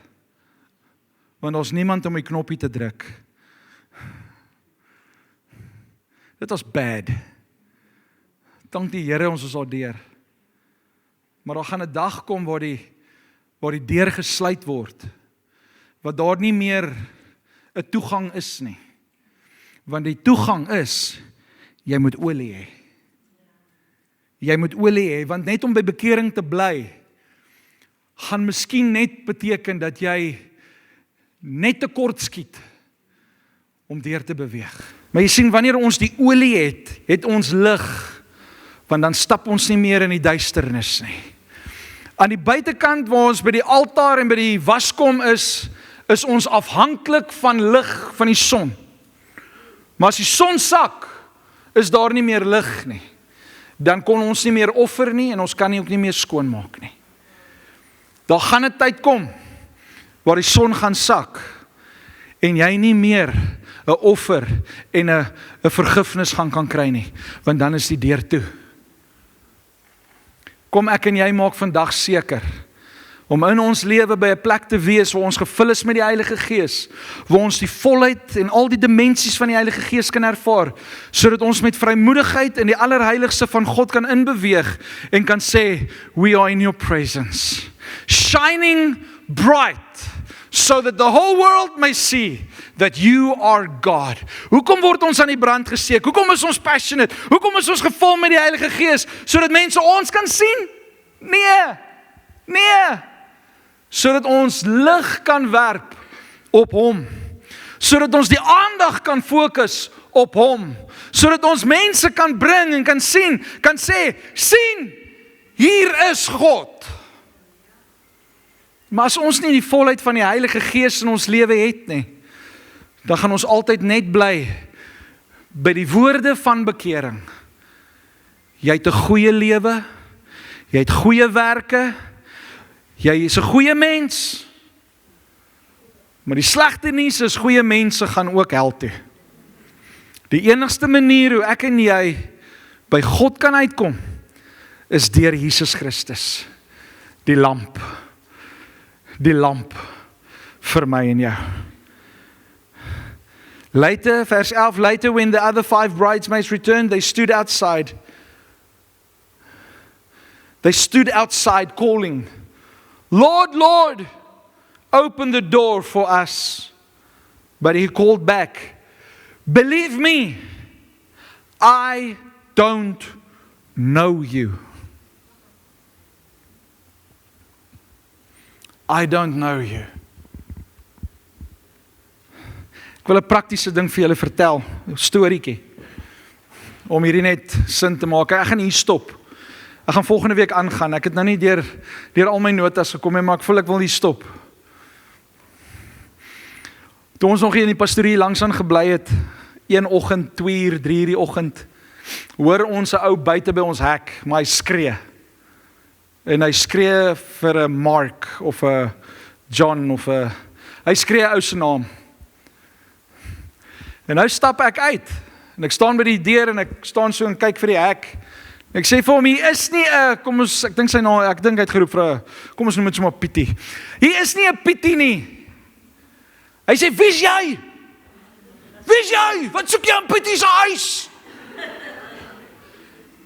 A: Want ons niemand om die knoppie te druk. Dit was bad. Dank die Here, ons is al deur. Maar daar gaan 'n dag kom waar die deur gesluit word, wat daar nie meer 'n toegang is nie. Want die toegang is, jy moet olie hê. Jy moet olie hê, want net om by bekering te bly, gaan miskien net beteken dat jy net te kort skiet om deur te beweeg. Maar jy sien, wanneer ons die olie het ons lig, want dan stap ons nie meer in die duisternis nie. Aan die buitekant waar ons by die altaar en by die waskom is ons afhanklik van lig van die son. Maar as die son sak, is daar nie meer lig nie. Dan kon ons nie meer offer nie en ons kan nie ook nie meer skoonmaak nie. Daar gaan 'n tyd kom waar die son gaan sak, en jy nie meer 'n offer en 'n vergifnis gaan kan kry nie, want dan is die deur toe. Kom ek en jy maak vandag seker, om in ons lewe by 'n plek te wees waar ons gevul is met die Heilige Gees, waar ons die volheid en al die dimensies van die Heilige Gees kan ervaar, sodat ons met vrymoedigheid in die allerheiligste van God kan inbeweeg en kan sê, we are in your presence, shining bright, so that the whole world may see that you are God. Hoekom word ons aan die brand gesteek? Hoekom is ons passionate? Hoekom is ons gevul met die Heilige Gees? Sodat mense ons kan sien? Nee. Sodat ons lig kan werp op hom. Sodat ons die aandag kan fokus op hom. Sodat ons mense kan bring en kan sien, kan sê, sien, hier is God. Maar as ons nie die volheid van die Heilige Gees in ons lewe het nie, dan gaan ons altyd net bly by die woorde van bekering. Jy het 'n goeie lewe, jy het goeie werke, jy is 'n goeie mens, maar die slegte nuus is, goeie mense gaan ook hel toe. Die enigste manier hoe ek en jy by God kan uitkom, is deur Jesus Christus, die lamp vir my en jou. Later, vers 11, later when the other 5 bridesmaids returned, they stood outside. They stood outside calling, Lord, Lord, open the door for us. But he called back, believe me, I don't know you. I don't know you. Ek wil 'n praktiese ding vir julle vertel, 'n storieetjie, om hierdie net sin te maak. Ek gaan hier stop. Ek gaan volgende week aangaan. Ek het nou nie deur al my notas gekom nie, maar ek voel ek wil hier stop. Toe ons nog hier in die pastorie langs aan gebly het, een oggend, 2 uur, 3 uur die oggend, hoor ons 'n ou buite by ons hek, maar hy skree. En hy skree vir 'n Mark of 'n John of hy skree 'n ou se naam. En nou stap ek uit en ek staan by die deur en ek staan so en kyk vir die hek. En ek sê vir hom, hier is nie 'n, ek dink sy naam, ek dink hy het geroep vir 'n, kom ons noem dit sommer Pietie. Hier is nie 'n Pietie nie. Hy sê, wie's jy? Wie's jy? Wat soek jy aan Pietie se huis?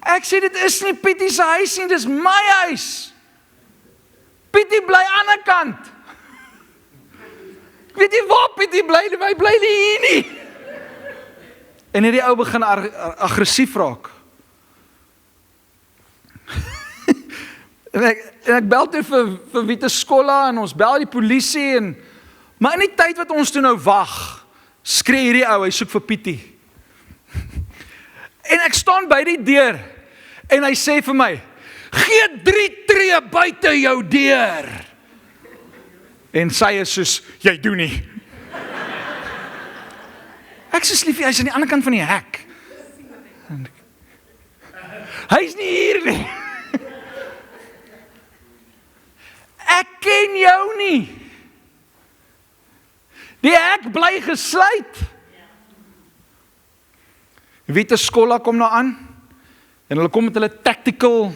A: Ek sê, dit is nie Pietie se huis nie, dit is my huis. Pietie bly aan die kant. Ek weet nie waar Pietie bly, hy bly nie hier nie. En hierdie ou begin aggressief raak. en ek bel toe vir Wite Skolla en ons bel die polisie maar in die tyd wat ons toe nou wag, skree hierdie ou, hy soek vir Pietie. En ek staan by die deur en hy sê vir my, gee 3 tree buite jou deur. En sy is soos, jy doen nie. Ek sê, liefie, hy is aan die ander kant van die hek. Hy is nie hier nie. Ek ken jou nie. Die hek bly gesluit. Wite Skolla kom nou aan, en hulle kom met hulle tactical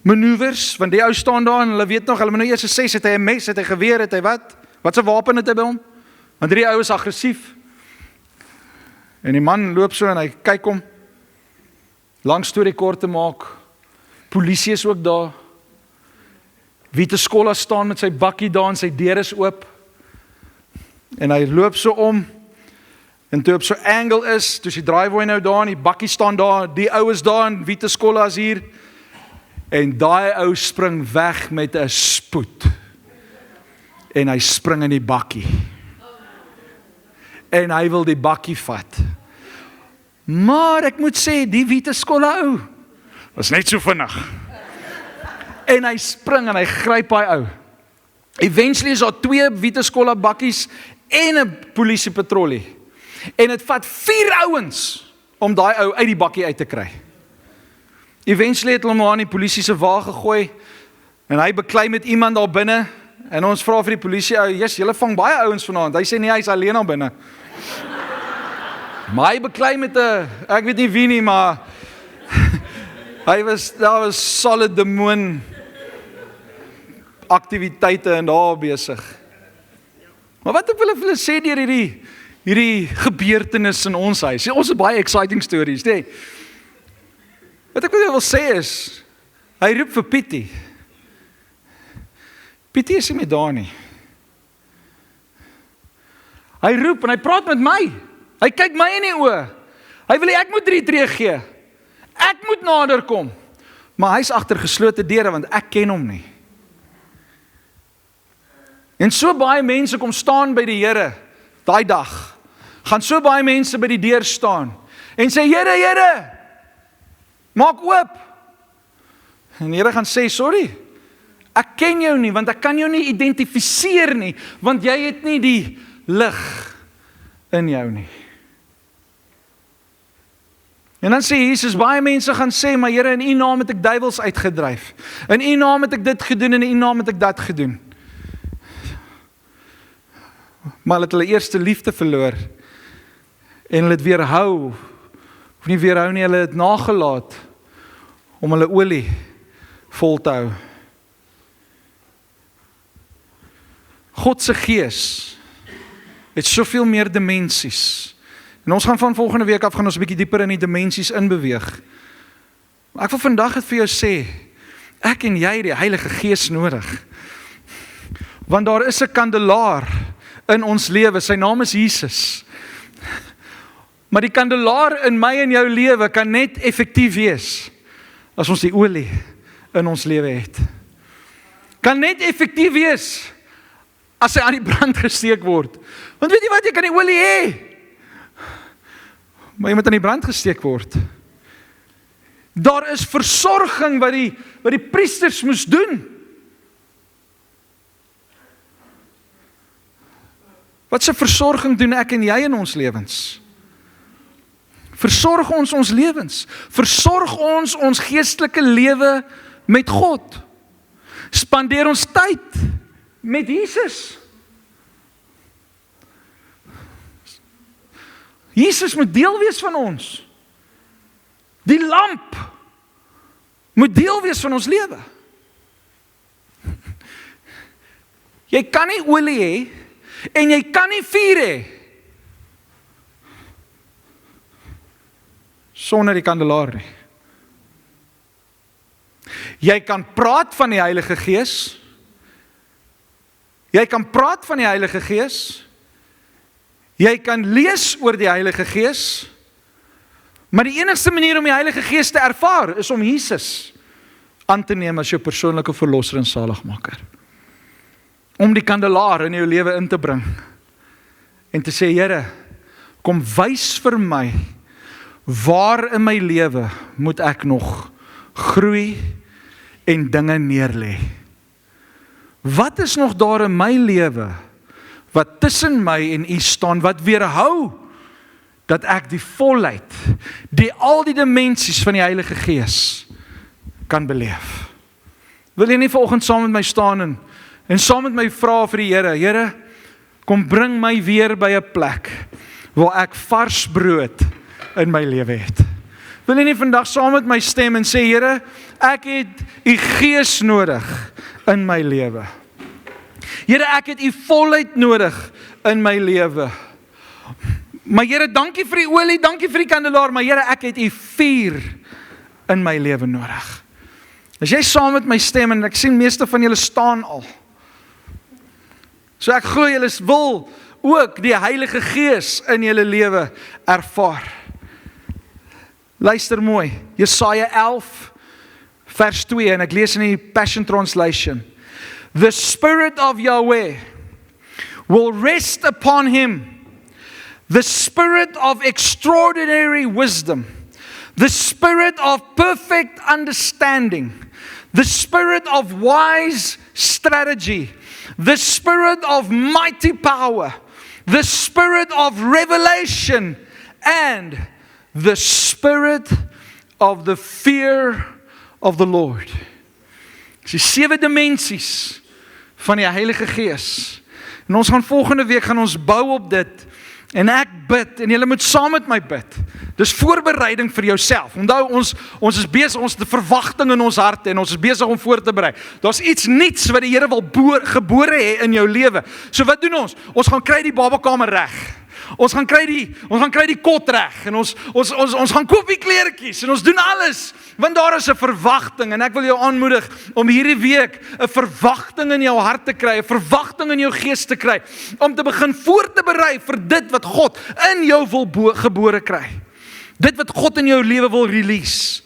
A: maneuvers, want die ou staan daar, en hulle weet nog, hulle moet nou eers sê, het hy 'n mes, het hy geweer, het hy wat? Wat 'n wapen het hy by hom? Want die ou is aggressief. En die man loop so, en hy kyk hom, lang storie kort te maak, polisie is ook daar, Wite Skolla staan met sy bakkie daar, en sy deur is oop, en hy loop so om, en toe op so angle is, toe die driveway nou daar, en die bakkie staan daar, die ou is daar, en Wite Skolla is hier, en daai ou spring weg met 'n spoed, en hy spring in die bakkie, en hy wil die bakkie vat, maar ek moet sê, die Wite Skolla ou, was net so vinnig, en hy spring, en hy gryp hy ou, eventually is daar 2 Wite Skolla bakkies, en 'n polisiepatrollie, en dit vat 4 ouens, om daai ou uit die bakkie uit te kry. Eventually het hulle hom aan die polisie se wa gegooi, en hy beklei met iemand daar binne, en ons vra vir die polisie ou, "Yes, julle vang baie ouens vanaand." Hy sê nee, hy's alleen al binne. Maar hy beklei met 'n, ek weet nie wie nie, maar daar was solid demoon aktiwiteite en daar besig. Maar wat ek wil vir julle sê deur hierdie gebeurtenis in ons huis. Ons het baie exciting stories, nee. Wat ek wil sê is, hy roep vir Pietie. Pietie is nie meer daar nie. Hy roep en hy praat met my. Hy kyk my in die oë. Hy wil ek moet 3 tree gee. Ek moet nader kom. Maar hy's agter geslote deure want ek ken hom nie. En so baie mense kom staan by die Here daai dag. Gaan so baie mense by die deur staan en sê, Here, maak oop. En die Here gaan sê, sorry, ek ken jou nie, want ek kan jou nie identifiseer nie, want jy het nie die lig in jou nie. En dan sê Jesus, baie mense gaan sê, maar Here, in U naam het ek duiwels uitgedryf. In U naam het ek dit gedoen, en in U naam het ek dat gedoen. Maar hulle het hulle eerste liefde verloor, en hulle het weerhou, of nie weerhou nie, hulle het nagelaat, om hulle olie vol te hou. God se gees het soveel meer dimensies. En ons gaan van volgende week af, gaan ons 'n bietjie dieper in die dimensies inbeweeg. Maar ek wil vandag het vir jou sê, ek en jy het die Heilige Gees nodig. Want daar is 'n kandelaar in ons lewe, sy naam is Jesus. Maar die kandelaar in my en jou lewe kan net effektief wees as ons die olie in ons lewe het. Kan net effektief wees as hy aan die brand gesteek word. Want weet jy wat, jy kan die olie hê, maar jy moet aan die brand gesteek word. Daar is versorging wat die priesters moes doen. Wat se versorging doen ek en jy in ons lewens? Versorg ons lewens. Versorg ons geestelike lewe met God. Spandeer ons tyd met Jesus. Jesus moet deel wees van ons. Die lamp moet deel wees van ons lewe. Jy kan nie olie hê en jy kan nie vuur hê sonder die kandelaar nie. Jy kan praat van die Heilige Gees. Jy kan praat van die Heilige Gees. Jy kan lees oor die Heilige Gees. Maar die enigste manier om die Heilige Gees te ervaar is om Jesus aan te neem as jou persoonlike verlosser en saligmaker. Om die kandelaar in jou lewe in te bring en te sê, Here, kom wys vir my, waar in my lewe moet ek nog groei en dinge neerlê? Wat is nog daar in my lewe wat tussen my en U staan, wat weerhou dat ek die volheid, al die dimensies van die Heilige Gees kan beleef? Wil jy nie vanoggend saam met my staan en saam met my vra vir die Here, Here, kom bring my weer by 'n plek waar ek vars brood in my lewe het. Wil jy nie vandag saam met my stem en sê, Here, ek het U Gees nodig in my lewe. Here, ek het U volheid nodig in my lewe. Maar Here, dankie vir die olie, dankie vir die kandelaar, maar Here, ek het U vuur in my lewe nodig. As jy saam met my stem, en ek sien meeste van julle staan al. So ek glo julle wil ook die Heilige Gees in julle lewe ervaar. Luister mooi, Jesaja 11 vers 2, en ek lees in die Passion Translation. The Spirit of Yahweh will rest upon him, the Spirit of extraordinary wisdom, the Spirit of perfect understanding, the Spirit of wise strategy, the Spirit of mighty power, the Spirit of revelation, and the Spirit of the fear of the Lord. Dis die 7 dimensies van die Heilige Gees. En ons gaan volgende week gaan ons bou op dit. En ek bid, en julle moet saam met my bid. Dis voorbereiding vir jouself. Onthou, ons is besig, ons het 'n verwagting in ons harte, en ons is besig om voor te berei. Daar's iets niets wat die Here wil gebore hê in jou lewe. So wat doen ons? Ons gaan kry die babakamer reg. Ons gaan kry die kot reg, en ons gaan koop die kleertjies, en ons doen alles, want daar is 'n verwagting, en ek wil jou aanmoedig om hierdie week 'n verwagting in jou hart te kry, 'n verwagting in jou gees te kry, om te begin voor te berei vir dit wat God in jou wil gebore kry. Dit wat God in jou lewe wil release.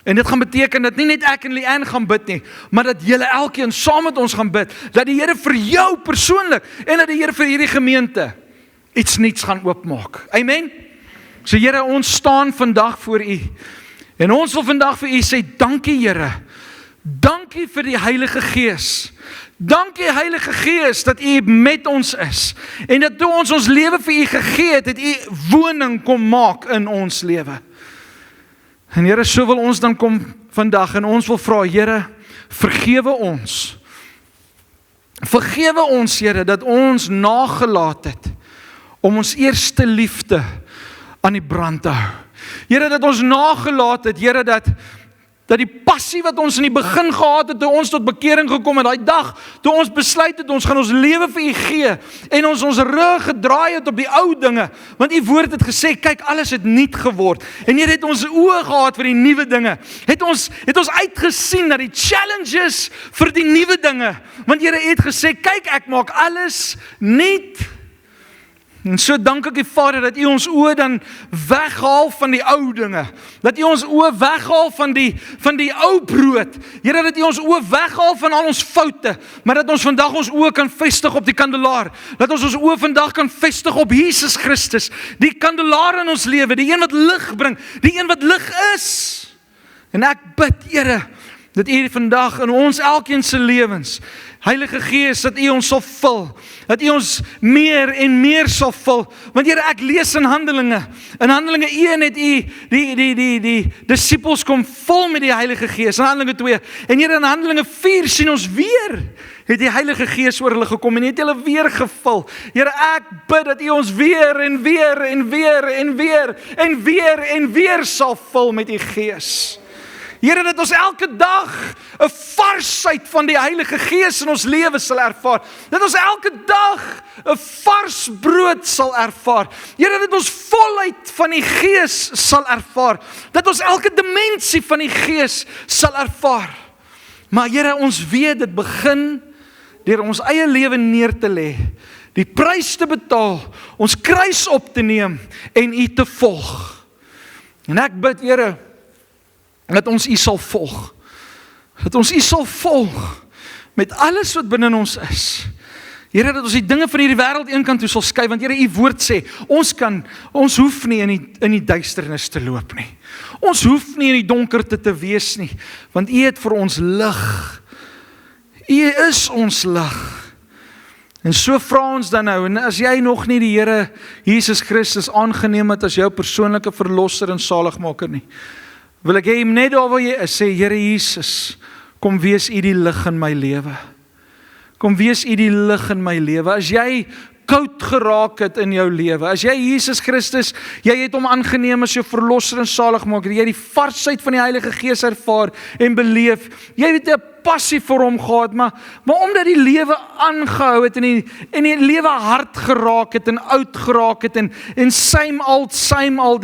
A: En dit gaan beteken dat nie net ek en Leanne gaan bid nie, maar dat julle elkeen saam met ons gaan bid, dat die Here vir jou persoonlik, en dat die Here vir hierdie gemeente iets niets gaan oopmaak. Amen? So Here, ons staan vandag voor U. En ons wil vandag vir U sê, dankie Here. Dankie vir die Heilige Gees. Dankie Heilige Gees dat U met ons is. En dat toe ons lewe vir U gegee het, het U woning kom maak in ons lewe. En Here, so wil ons dan kom vandag, en ons wil vra, Here, vergewe ons. Vergewe ons, Here, dat ons nagelaat het om ons eerste liefde aan die brand te hou. Here, dat ons nagelaat het, Here, dat die passie wat ons in die begin gehad het, toe ons tot bekering gekom het, daai dag, toe ons besluit het, ons gaan ons lewe vir U gee, en ons rug gedraai het op die ou dinge, want U woord het gesê, kyk, alles het nuut geword, en Here het ons oë gehad vir die nuwe dinge, het ons uitgesien na die challenges vir die nuwe dinge, want Here het gesê, kyk, ek maak alles nuut. En so dank ek U Vader dat U ons oë dan weghaal van die ou dinge. Dat U ons oë weghaal van die ou brood. Here, dat U ons oë weghaal van al ons foute, maar dat ons vandag ons oë kan vestig op die kandelaar. Dat ons oë vandag kan vestig op Jesus Christus, die kandelaar in ons lewe, die een wat lig bring, die een wat lig is. En ek bid, Here, dat U vandag in ons elkeen se lewens, Heilige Gees, dat U ons sal vul, dat U ons meer en meer sal vul, want Here, ek lees in Handelinge 1 het U die disippels kom vul met die Heilige Gees, in Handelinge 2, en Here, in Handelinge 4 sien ons weer, het die Heilige Gees oor hulle gekom, en het hulle weer gevul. Here, ek bid dat U ons weer en weer en weer en weer en weer en weer sal vul met U Gees. Here, dat ons elke dag 'n varsheid van die Heilige Gees in ons lewe sal ervaar. Dat ons elke dag 'n vars brood sal ervaar. Here, dat ons volheid van die Gees sal ervaar. Dat ons elke dimensie van die Gees sal ervaar. Maar Here, ons weet dit begin deur ons eie lewe neer te lê, die prys te betaal, ons kruis op te neem en U te volg. En ek bid, Here, dat ons U sal volg. Dat ons U sal volg met alles wat binne ons is. Here, dat ons die dinge van hierdie wêreld eenkant toe sal skuif, want Here, U woord sê, ons hoef nie in die duisternis te loop nie. Ons hoef nie in die donkerte te wees nie, want U het vir ons lig. U is ons lig. En so vra ons dan nou, en as jy nog nie die Here Jesus Christus aangeneem het as jou persoonlike verlosser en saligmaker nie, wil ek hê net daar waar jy is, sê, Here Jesus, kom wees U die lig in my lewe. Kom wees U die lig in my lewe. As jy koud geraak het in jou lewe, as jy Jesus Christus, jy het hom aangeneem as jou verlosser en saligmaker, jy het die varsheid van die Heilige Gees ervaar en beleef, jy het 'n passie vir hom gehad, maar omdat die lewe aangehou het en die lewe hard geraak het en oud geraak het en same old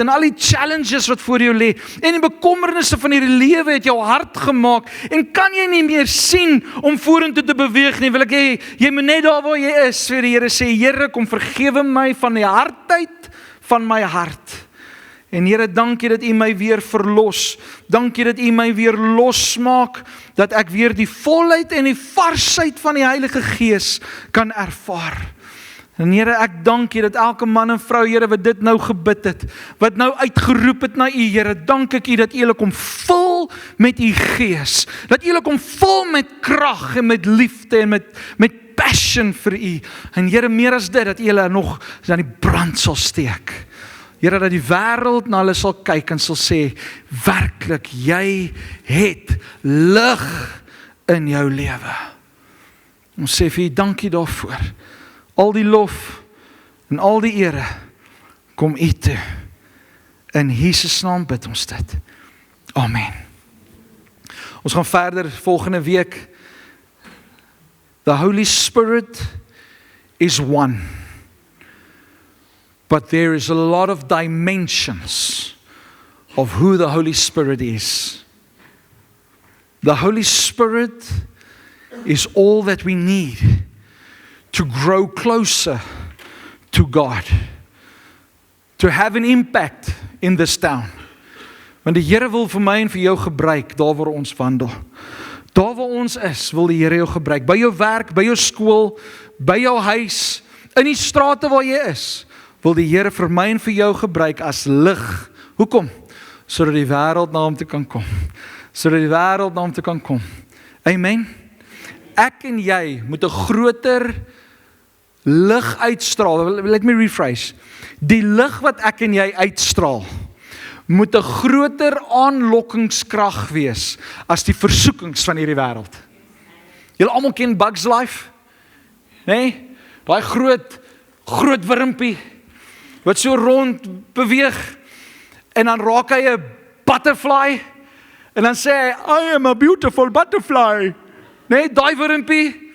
A: en al die challenges wat voor jou lê en die bekommernisse van hierdie lewe het jou hard gemaak en kan jy nie meer sien om vorentoe te beweeg nie, wil ek hê jy moet net daar waar jy is vir die Here sê, Here, kom vergewe my van die hardheid van my hart. En Here, dankie dat U my weer verlos. Dankie dat U my weer losmaak, dat ek weer die volheid en die varsheid van die Heilige Gees kan ervaar. En Here, ek dank U dat elke man en vrou, Here, wat dit nou gebid het, wat nou uitgeroep het na U, Here, dank ek U dat U hulle kom vul met U Gees. Dat U hulle kom vul met krag en met liefde en met passion vir U. En Here, meer as dit, dat U hulle nog aan die brand sal steek. Here, dat die wêreld na hulle sal kyk en sal sê, werklik, jy het lig in jou lewe. Ons sê vir U dankie daarvoor. Al die lof en al die ere kom U toe. In Jesus naam bid ons dit. Amen. Ons gaan verder volgende week. The Holy Spirit is one. But there is a lot of dimensions of who the Holy Spirit is. The Holy Spirit is all that we need to grow closer to God, to have an impact in this town. Want die Here wil vir my en vir jou gebruik, daar waar ons wandel. Daar waar ons is, wil die Here jou gebruik. By jou werk, by jou skool, by jou huis, in die strate waar jy is, wil die Here vir my en vir jou gebruik as lig. Hoekom? Sodat die wêreld na hom toe kan kom. Sodat die wêreld na hom toe kan kom. Amen. Ek en jy moet 'n groter lig uitstraal. Let me rephrase. Die lig wat ek en jy uitstraal, moet 'n groter aanlokkingskrag wees as die versoekings van hierdie wêreld. Julle almal ken Bugs Life? Nee? Daai groot wurmpie wat so rond beweeg en dan raak hy 'n butterfly en dan sê hy, I am a beautiful butterfly. Nee, daai wurmpie.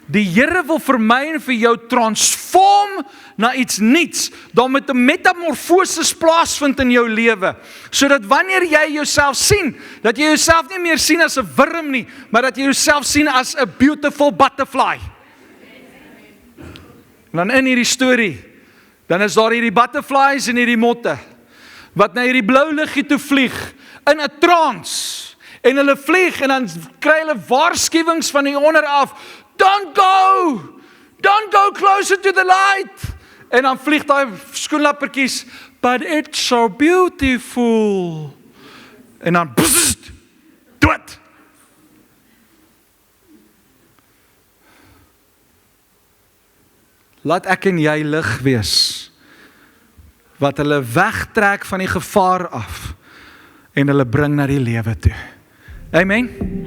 A: Die Here wil vir my en vir jou transform na iets nuuts. Daar moet 'n metamorfoses plaasvind in jou lewe, sodat wanneer jy jouself sien, dat jy jouself nie meer sien as 'n wurm nie, maar dat jy jouself sien as 'n beautiful butterfly. En dan in hierdie storie, dan is daar hierdie butterflies en hierdie motte, wat na hierdie blou liggie toe vlieg, in 'n trance, en hulle vlieg, en dan kry hulle waarskuwings van die onder af, don't go closer to the light, en dan vlieg daai skoenlappertjies, but it's so beautiful, en dan, bzzzt, dood. Laat ek en jy lig wees, wat hulle wegtrek van die gevaar af, en hulle bring na die lewe toe. Amen.